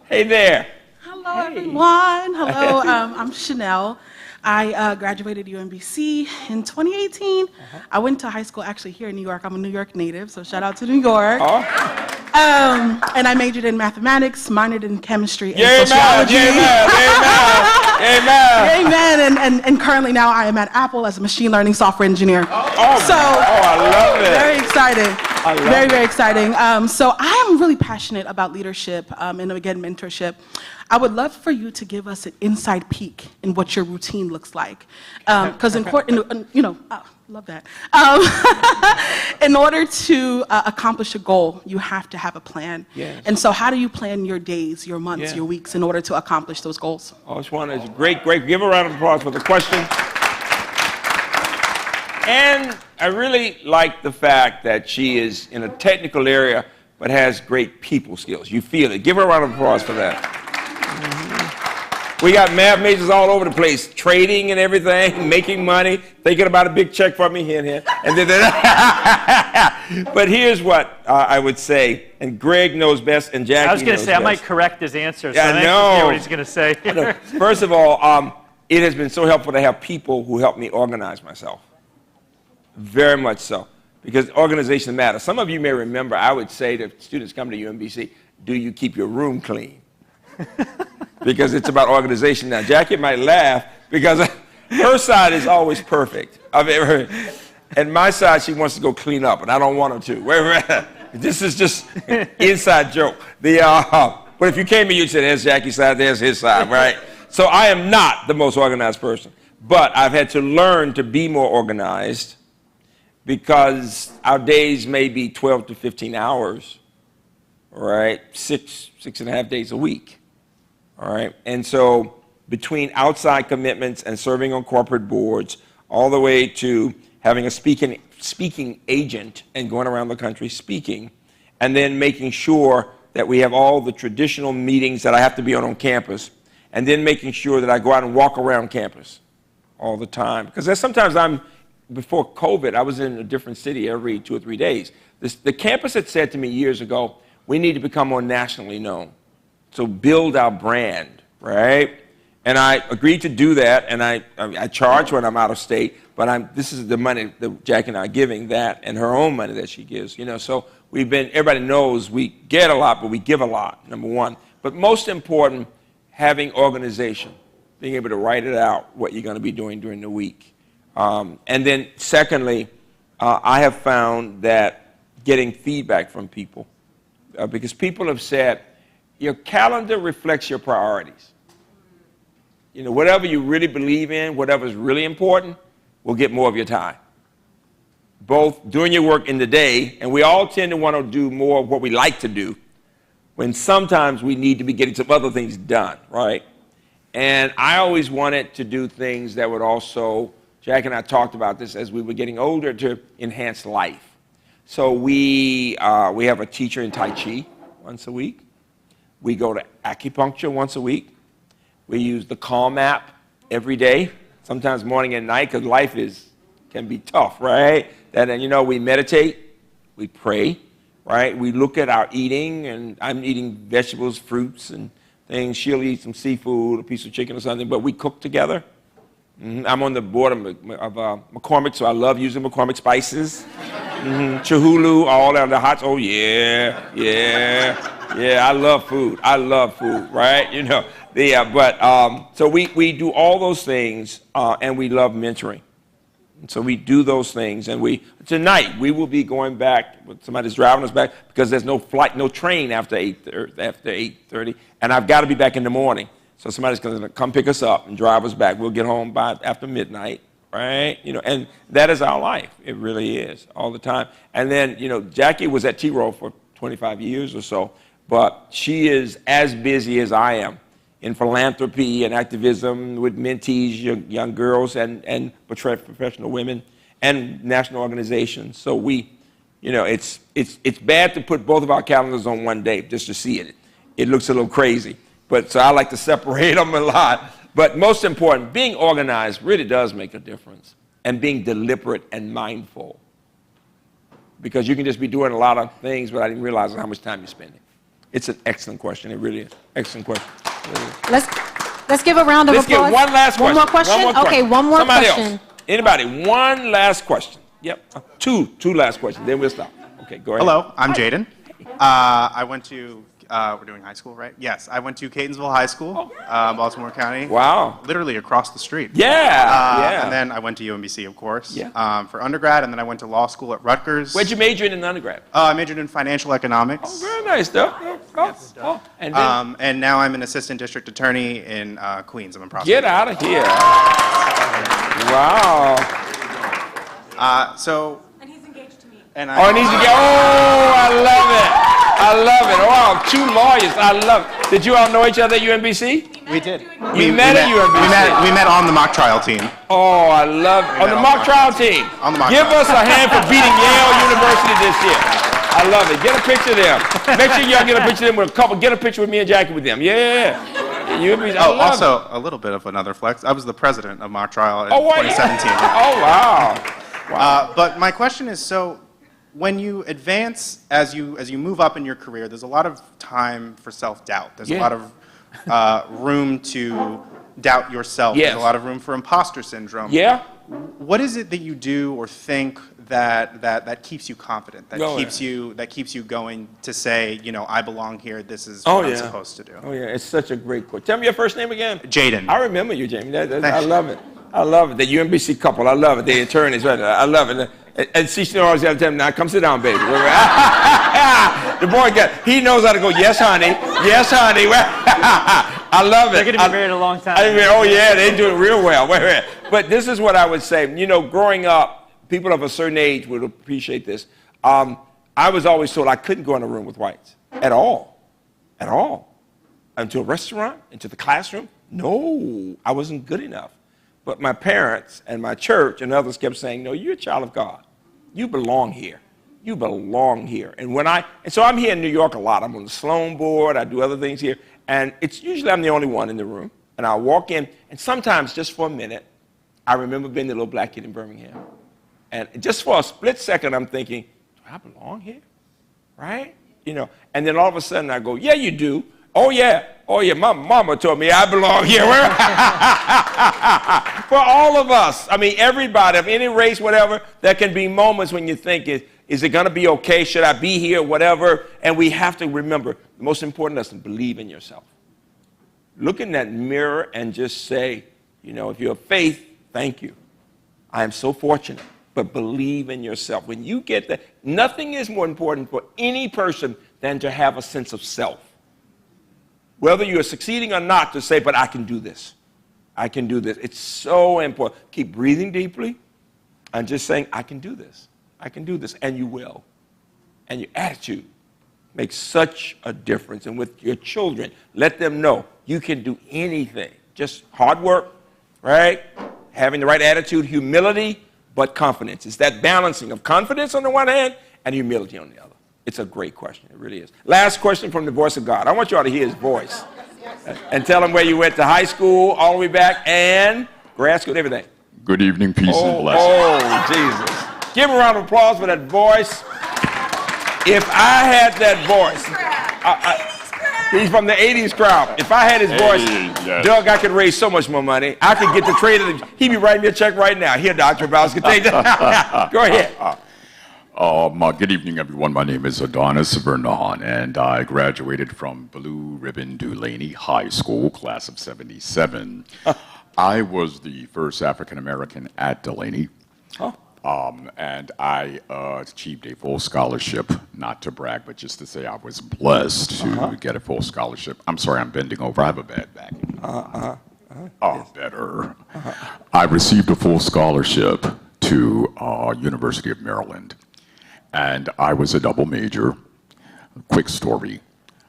Hey there. Hello, everyone. Hello, I'm Chanel. I graduated UMBC in 2018. I went to high school actually here in New York. I'm a New York native, so shout out to New York. And I majored in mathematics, minored in chemistry and sociology. Amen. And currently now I am at Apple as a machine learning software engineer. I love it. Very exciting. Very exciting. So I am really passionate about leadership and again, mentorship. I would love for you to give us an inside peek in what your routine looks like. Because love that. In order to accomplish a goal, you have to have a plan. Yes. And so how do you plan your days, your months, your weeks in order to accomplish those goals? Oh, it's great. Give a round of applause for the question. And I really like the fact that she is in a technical area, but has great people skills. You feel it. Give her a round of applause for that. We got math majors all over the place, trading and everything, making money, thinking about a big check for me here and here. But here's what I would say, and Greg knows best, and Jackie knows best. I was going to say, I might correct his answer, so Yeah, I'm anxious to hear what he's going to say. No, first of all, it has been so helpful to have people who help me organize myself. Very much so, because organization matters. Some of you may remember I would say to students come to UMBC, do you keep your room clean? Because it's about organization now. Jackie might laugh because her side is always perfect. And my side, she wants to go clean up, and I don't want her to. This is just inside joke. But if you came here, you'd say, there's Jackie's side, there's his side, right? So I am not the most organized person. But I've had to learn to be more organized because our days may be 12 to 15 hours, all right? 6.5 days a week. All right, and so between outside commitments and serving on corporate boards, all the way to having a speaking agent and going around the country speaking, and then making sure that we have all the traditional meetings that I have to be on campus, and then making sure that I go out and walk around campus all the time. Because sometimes I'm before COVID, I was in a different city every 2 or 3 days. The campus had said to me years ago, we need to become more nationally known. So build our brand, right? And I agreed to do that, and I charge when I'm out of state, but this is the money that Jackie and I are giving that, and her own money that she gives, you know. So everybody knows we get a lot, but we give a lot, number one. But most important, having organization, being able to write it out, what you're going to be doing during the week. And then secondly, I have found that getting feedback from people, because people have said, your calendar reflects your priorities. You know, whatever you really believe in, whatever's really important, will get more of your time. Both doing your work in the day, and we all tend to want to do more of what we like to do, when sometimes we need to be getting some other things done, right? And I always wanted to do things that would also, Jack and I talked about this as we were getting older, to enhance life. So we have a teacher in Tai Chi once a week. We go to acupuncture once a week. We use the Calm app every day, sometimes morning and night, because life can be tough, right? And you know, we meditate, we pray, right? We look at our eating, and I'm eating vegetables, fruits, and things. She'll eat some seafood, a piece of chicken or something, but we cook together. I'm on the board of McCormick, so I love using McCormick spices. Cholula, all of the hot. Oh yeah, I love food. Right? You know. So we do all those things, and we love mentoring. And so we do those things, and tonight we will be going back. Somebody's driving us back because there's no flight, no train after 8:30, and I've got to be back in the morning. So somebody's going to come pick us up and drive us back. We'll get home after midnight, right? You know, and that is our life. It really is, all the time. And then, you know, Jackie was at T-Row for 25 years or so, but she is as busy as I am in philanthropy and activism with mentees, young girls, and professional women, and national organizations. So it's bad to put both of our calendars on one day just to see it. It looks a little crazy. So I like to separate them a lot. But most important, being organized really does make a difference, and being deliberate and mindful. Because you can just be doing a lot of things without even realizing how much time you're spending. It's an excellent question. It really is. Excellent question. Let's give a round of applause. Let's get one last question. One more question? Okay, one more Somebody question. Else. Anybody? One last question. Yep. Two last questions. Then we'll stop. Okay, go ahead. Hello, I'm Jaden. I went to, we're doing high school, right? Yes, I went to Catonsville High School, Baltimore County. Wow. Literally across the street. Yeah. And then I went to UMBC, of course, Yeah. for undergrad, and then I went to law school at Rutgers. Where'd you major in undergrad? I majored in financial economics. Oh, very nice, though. And then, And now I'm an assistant district attorney in Queens. I'm a prosecutor. get out of here. Wow. And he's engaged to me. And Oh, it needs to get. Oh, I love it. Wow, 2 lawyers. I love it. Did you all know each other at UMBC? we did. We met at UMBC. We met on the mock trial team. Oh, I love it. On the mock trial team. On the mock Give trial. us a hand for beating Yale University this year. I love it. Get a picture of them. Make sure y'all get a picture of them with a couple. Get a picture with me and Jackie with them. Yeah. UMBC. I love Also, it. a little bit of another flex. I was the president of mock trial in Oh, wow. 2017. Oh, wow. But my question is, so when you advance, as you move up in your career, there's a lot of time for self-doubt. There's a lot of room to doubt yourself. Yes. There's a lot of room for imposter syndrome. Yeah. What is it that you do or think that keeps you confident? That Go keeps you going to say, you know, I belong here. This is what I'm supposed to do. Oh, yeah. It's such a great question. Tell me your first name again. Jaden. I remember you, Jamie. I love it. I love it. The UMBC couple. I love it. The attorneys. Right? I love it. And she always has to tell him, now come sit down, baby. The boy he knows how to go, yes, honey. Yes, honey. I love it. They're going to be married a long time. Oh, yeah, they do it real well. Wait. But this is what I would say. You know, growing up, people of a certain age would appreciate this. I was always told I couldn't go in a room with whites at all. At all. Into a restaurant, into the classroom. No, I wasn't good enough. But my parents and my church and others kept saying, no, you're a child of God. You belong here. You belong here. And so I'm here in New York a lot. I'm on the Sloan board. I do other things here. And it's usually I'm the only one in the room. And I'll walk in, and sometimes just for a minute, I remember being the little black kid in Birmingham. And just for a split second, I'm thinking, do I belong here? Right? You know, and then all of a sudden I go, yeah, you do. Oh, yeah. Oh, yeah. My mama told me I belong here. For all of us. I mean, everybody of any race, whatever, there can be moments when you think, is it going to be okay? Should I be here? Whatever. And we have to remember the most important lesson, believe in yourself. Look in that mirror and just say, you know, if you're of faith, thank you. I am so fortunate. But believe in yourself. When you get that, nothing is more important for any person than to have a sense of self. Whether you're succeeding or not, to say, but I can do this. I can do this. It's so important. Keep breathing deeply and just saying, I can do this. I can do this. And you will. And your attitude makes such a difference. And with your children, let them know you can do anything. Just hard work, right? Having the right attitude, humility, but confidence. It's that balancing of confidence on the one hand and humility on the other. It's a great question. It really is. Last question from the voice of God. I want you all to hear his voice. And tell him where you went to high school, all the way back, and grad school, everything. Good evening, peace and blessings. Oh, Jesus. Give him a round of applause for that voice. If I had that voice, he's from the 80s crowd. If I had his voice, yes. Doug, I could raise so much more money. I could get the trade. He'd be writing me a check right now. Here, Dr. Bowles, can take that. Go ahead. Good evening, everyone. My name is Adonis Vernon, and I graduated from Blue Ribbon Dulaney High School, class of 77. I was the first African-American at Dulaney, and I achieved a full scholarship, not to brag, but just to say I was blessed to get a full scholarship. I'm sorry, I'm bending over. I have a bad back. Better. I received a full scholarship to University of Maryland. And I was a double major. Quick story.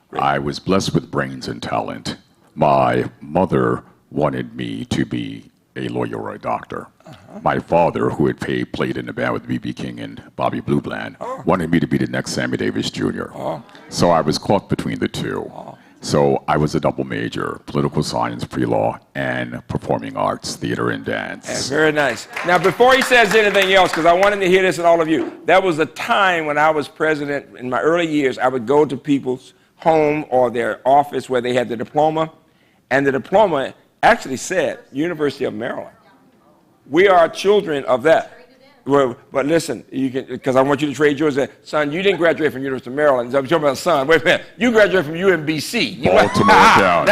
Great. I was blessed with brains and talent. My mother wanted me to be a lawyer or a doctor. My father, who had played in the band with B.B. King and Bobby Blue Bland, wanted me to be the next Sammy Davis Jr. So I was caught between the two. So I was a double major, political science, pre-law, and performing arts, theater and dance. Yeah, very nice. Now, before he says anything else, because I wanted to hear this in all of you, there was a time when I was president, in my early years, I would go to people's home or their office where they had the diploma, and the diploma actually said, University of Maryland. We are children of that. Well, but listen, you can, because I want you to trade yours. Son, you didn't graduate from University of Maryland. I'm talking about son. Wait a minute. You graduated from UMBC. Baltimore County.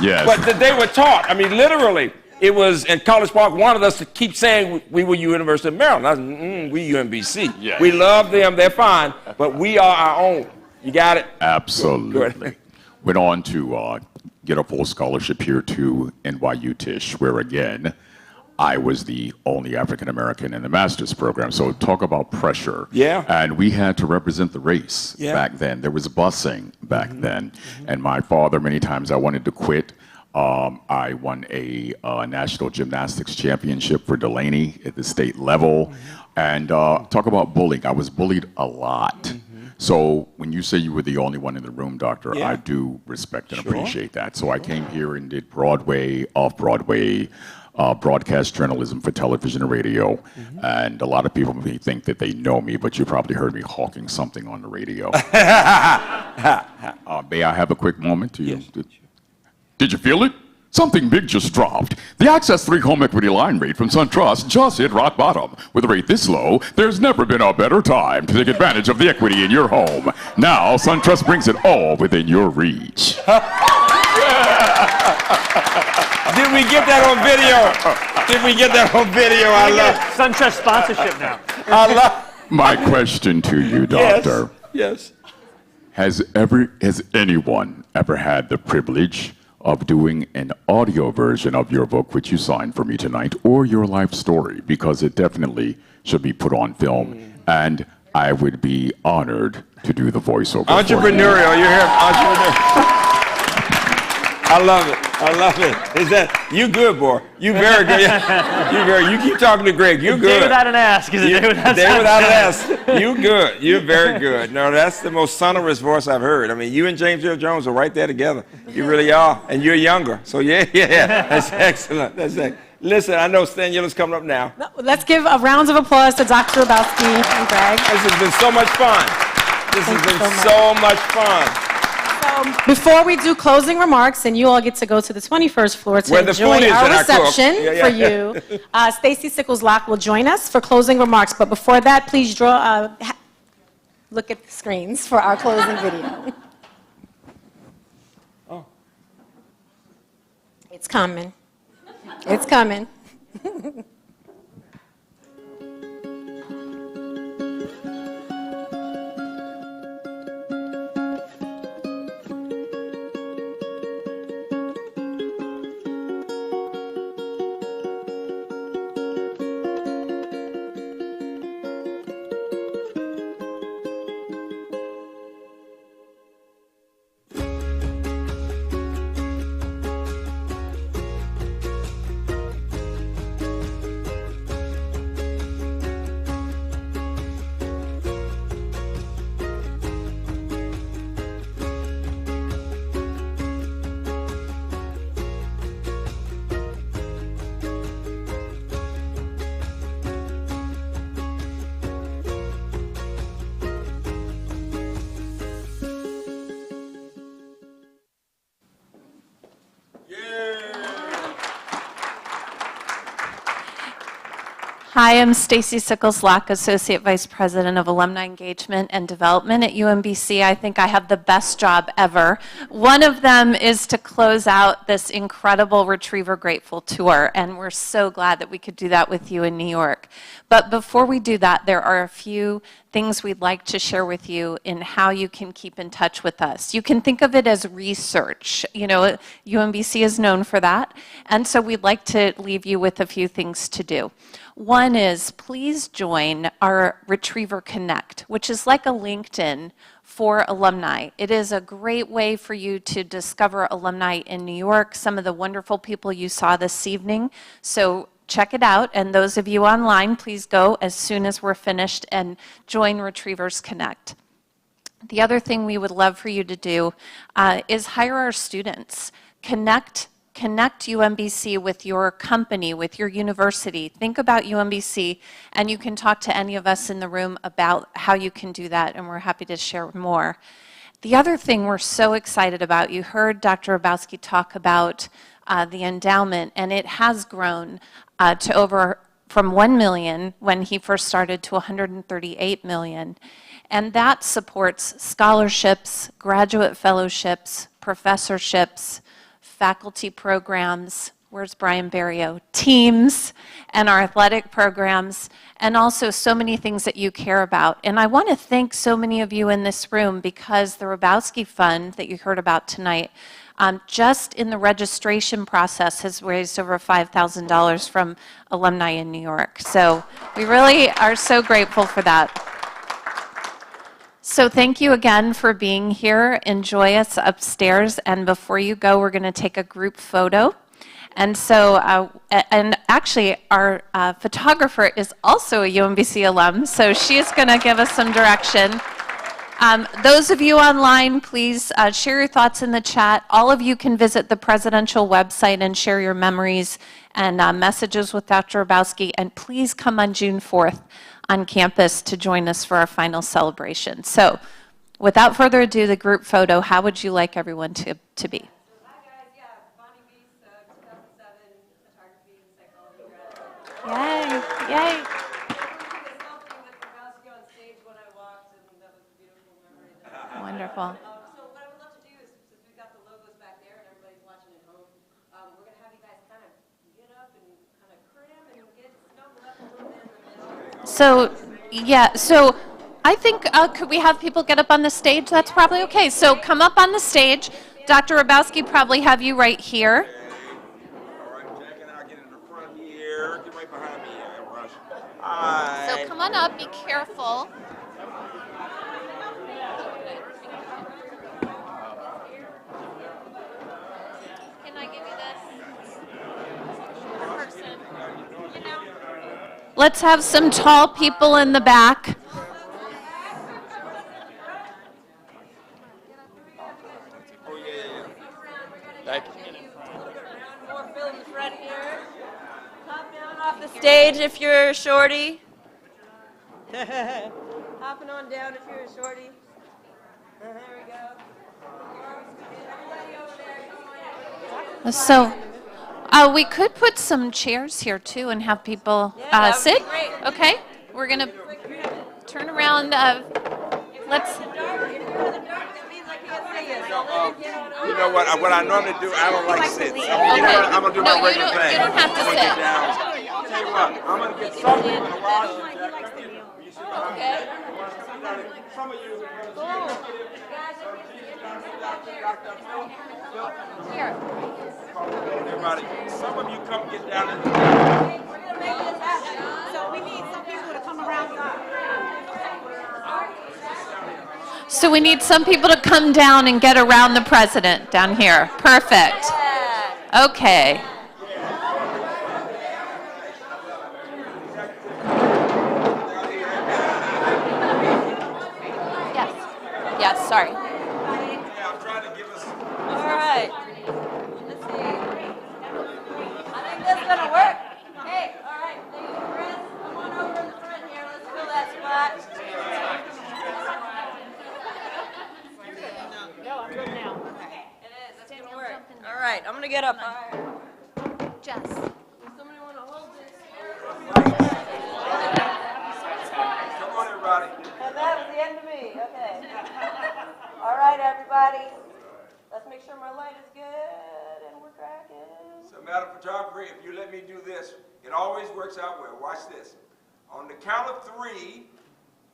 Yes. But they were taught. I mean, literally, it was in College Park wanted us to keep saying we were University of Maryland. I was, we UMBC. Yes. We love them. They're fine. But we are our own. You got it? Absolutely. Went on to get a full scholarship here to NYU Tisch, where again, I was the only African-American in the master's program. So talk about pressure. Yeah. And we had to represent the race Yeah. back then. There was busing back then. And my father, many times I wanted to quit. I won a national gymnastics championship for Dulaney at the state level. And talk about bullying. I was bullied a lot. So when you say you were the only one in the room, Doctor, Yeah. I do respect and appreciate that. So I came here and did Broadway, off-Broadway, broadcast journalism for television and radio. And a lot of people may think that they know me, but you probably heard me hawking something on the radio. May I have a quick moment to you? Yes. Did you feel it? Something big just dropped. The Access 3 home equity line rate from SunTrust just hit rock bottom. With a rate this low, there's never been a better time to take advantage of the equity in your home. Now, SunTrust brings it all within your reach. Did we get that on video? Did we get that on video? I love SunTrust sponsorship now. I love My question to you, Doctor, Yes. has anyone ever had the privilege of doing an audio version of your book, which you signed for me tonight, or your life story? Because it definitely should be put on film, and I would be honored to do the voiceover. for you. Entrepreneurial. You're here. Entrepreneurial. I love it. I love it. Is that you good, boy? You very good. You keep talking to Greg. You good. Day without an ask is a day without Day without an ask. sound. You good. You're very good. No, that's the most sonorous voice I've heard. I mean, you and James Earl Jones are right there together. You really are, and you're younger. So yeah. That's excellent. That's excellent. Listen, I know Staniela's coming up now. Let's give a round of applause to Dr. Hrabowski and Greg. This has been so much fun. This has Thank you been so so much fun. Before we do closing remarks, and you all get to go to the 21st floor to Where the enjoy food is our that I cook. reception Yeah, for yeah. you, Stacy Sickles-Locke will join us for closing remarks. But before that, please look at the screens for our closing video. Oh. It's coming. It's coming. Hi, I'm Stacy Sickles-Locke, Associate Vice President of Alumni Engagement and Development at UMBC. I think I have the best job ever. One of them is to close out this incredible Retriever Grateful Tour, and we're so glad that we could do that with you in New York. But before we do that, there are a few things we'd like to share with you in how you can keep in touch with us. You can think of it as research. You know, UMBC is known for that, and so we'd like to leave you with a few things to do. One is, please join our Retriever Connect, which is like a LinkedIn for alumni. It is a great way for you to discover alumni in New York, some of the wonderful people you saw this evening. So check it out, and those of you online, please go as soon as we're finished and join Retrievers Connect. The other thing we would love for you to do is hire our students. Connect UMBC with your company, with your university. Think about UMBC, and you can talk to any of us in the room about how you can do that, and we're happy to share more. The other thing we're so excited about, you heard Dr. Hrabowski talk about the endowment, and it has grown to from 1 million when he first started to 138 million. And that supports scholarships, graduate fellowships, professorships, faculty programs, where's Brian Barrio, teams, and our athletic programs, and also so many things that you care about. And I want to thank so many of you in this room because the Hrabowski Fund that you heard about tonight, just in the registration process has raised over $5,000 from alumni in New York. So we really are so grateful for that. So thank you again for being here. Enjoy us upstairs. And before you go, we're going to take a group photo. And so, and actually, our photographer is also a UMBC alum, so she's going to give us some direction. Those of you online, please share your thoughts in the chat. All of you can visit the presidential website and share your memories and messages with Dr. Hrabowski. And please come on June 4th on campus to join us for our final celebration. So without further ado, the group photo, how would you like everyone to be? Yay, yay. Wonderful. So what I would love to do is, since we've got the logos back there and everybody's watching at home, we're going to have you guys kind of get up and kind of cram and get snuggled up a little bit. So, yeah, so I think, could we have people get up on the stage? That's probably okay. So come up on the stage. Dr. Hrabowski probably have you right here. All right, Jack and I'll get in the front here. Get right behind me, Rush. Hi. So come on up, be careful. Can I give you this? Person. You know. Let's have some tall people in the back. Oh, yeah. Thank you. More fill in the front here. the stage if you're a shorty. Hopping on down if you're a shorty. There we go. Everybody over there, come on. So, we could put some chairs here too and have people that would be sit. great. Okay, we're gonna turn around. Let's. You know what? What I normally do, I don't like sits. You know what? I'm gonna do my regular thing. You don't have to I'm gonna sit. get down. I'll tell you what. I'm gonna get something in the wash. Okay. Some of you. Here. Everybody, some of you come get down in the. We're gonna make this happen. So we need some people to come around. So we need some people to come down and get around the president down here. Perfect. Okay. Yes, sorry. I'm trying to give us. All right. Let's see. I think this is gonna work. Hey, all right. Thank you, Chris. Come on over in the front here. Let's fill that spot. It is. That's gonna work. All right. I'm gonna get up higher. Jess. Somebody want to hold this? Come on, everybody. And that was the end of me. Okay. All right, everybody. Let's make sure my light is good and we're cracking. So, Madam Photographer, if you let me do this, it always works out well. Watch this. On the count of 3,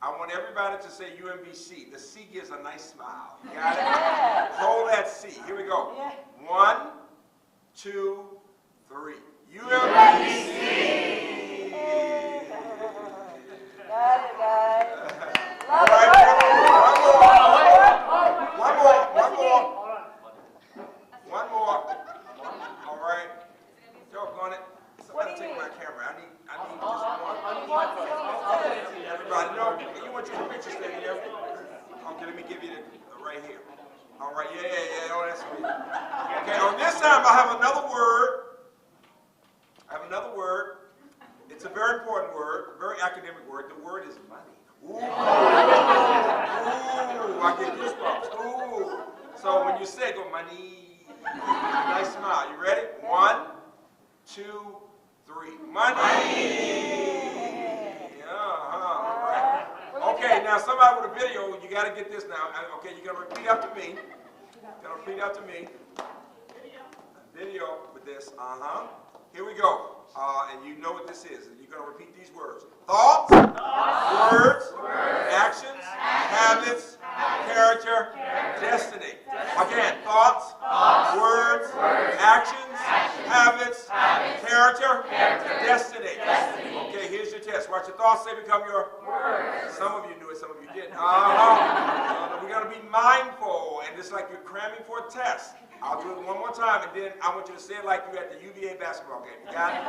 I want everybody to say UMBC. The C gives a nice smile. You got it? Yeah. Hold that C. Here we go. Yeah. 1, 2, 3. UMBC. Got it, guys. All right. One more. All right. Doggone it. Somebody take my camera. I need just one. Everybody, no, you want your picture standing there? Okay, let me give you the right here. All right, yeah. Oh, that's sweet. Okay, on this time I have another word. It's a very important word, a very academic word. The word is money. Ooh. Ooh, I get goosebumps. Ooh. So when you say it, go money. Nice smile. You ready? 1, 2, 3. Money. Okay, now somebody with a video, you got to get this now. Okay, you're going to repeat after me. Video with this. Here we go. And you know what this is. You're going to repeat these words. Thoughts, words, actions, habits, character, destiny. Again, thoughts, words, actions, habits, character, destiny. Okay, here's your test. Watch your thoughts say become your words. Some of you knew it, some of you didn't. We're going to be mindful, and it's like you're cramming for a test. I'll do it one more time, and then I want you to say it like you're at the UVA basketball game. You got it?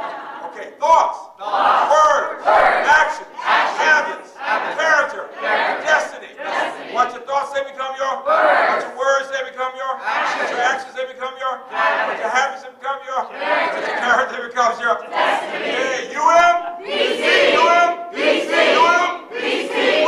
Okay, thoughts, words, actions, habits, character, destiny. What your thoughts say become your words. What your words say become your actions. What your actions say become your what your habits say become your what your character becomes your destiny. Yeah, UMBC. UMBC. UMBC.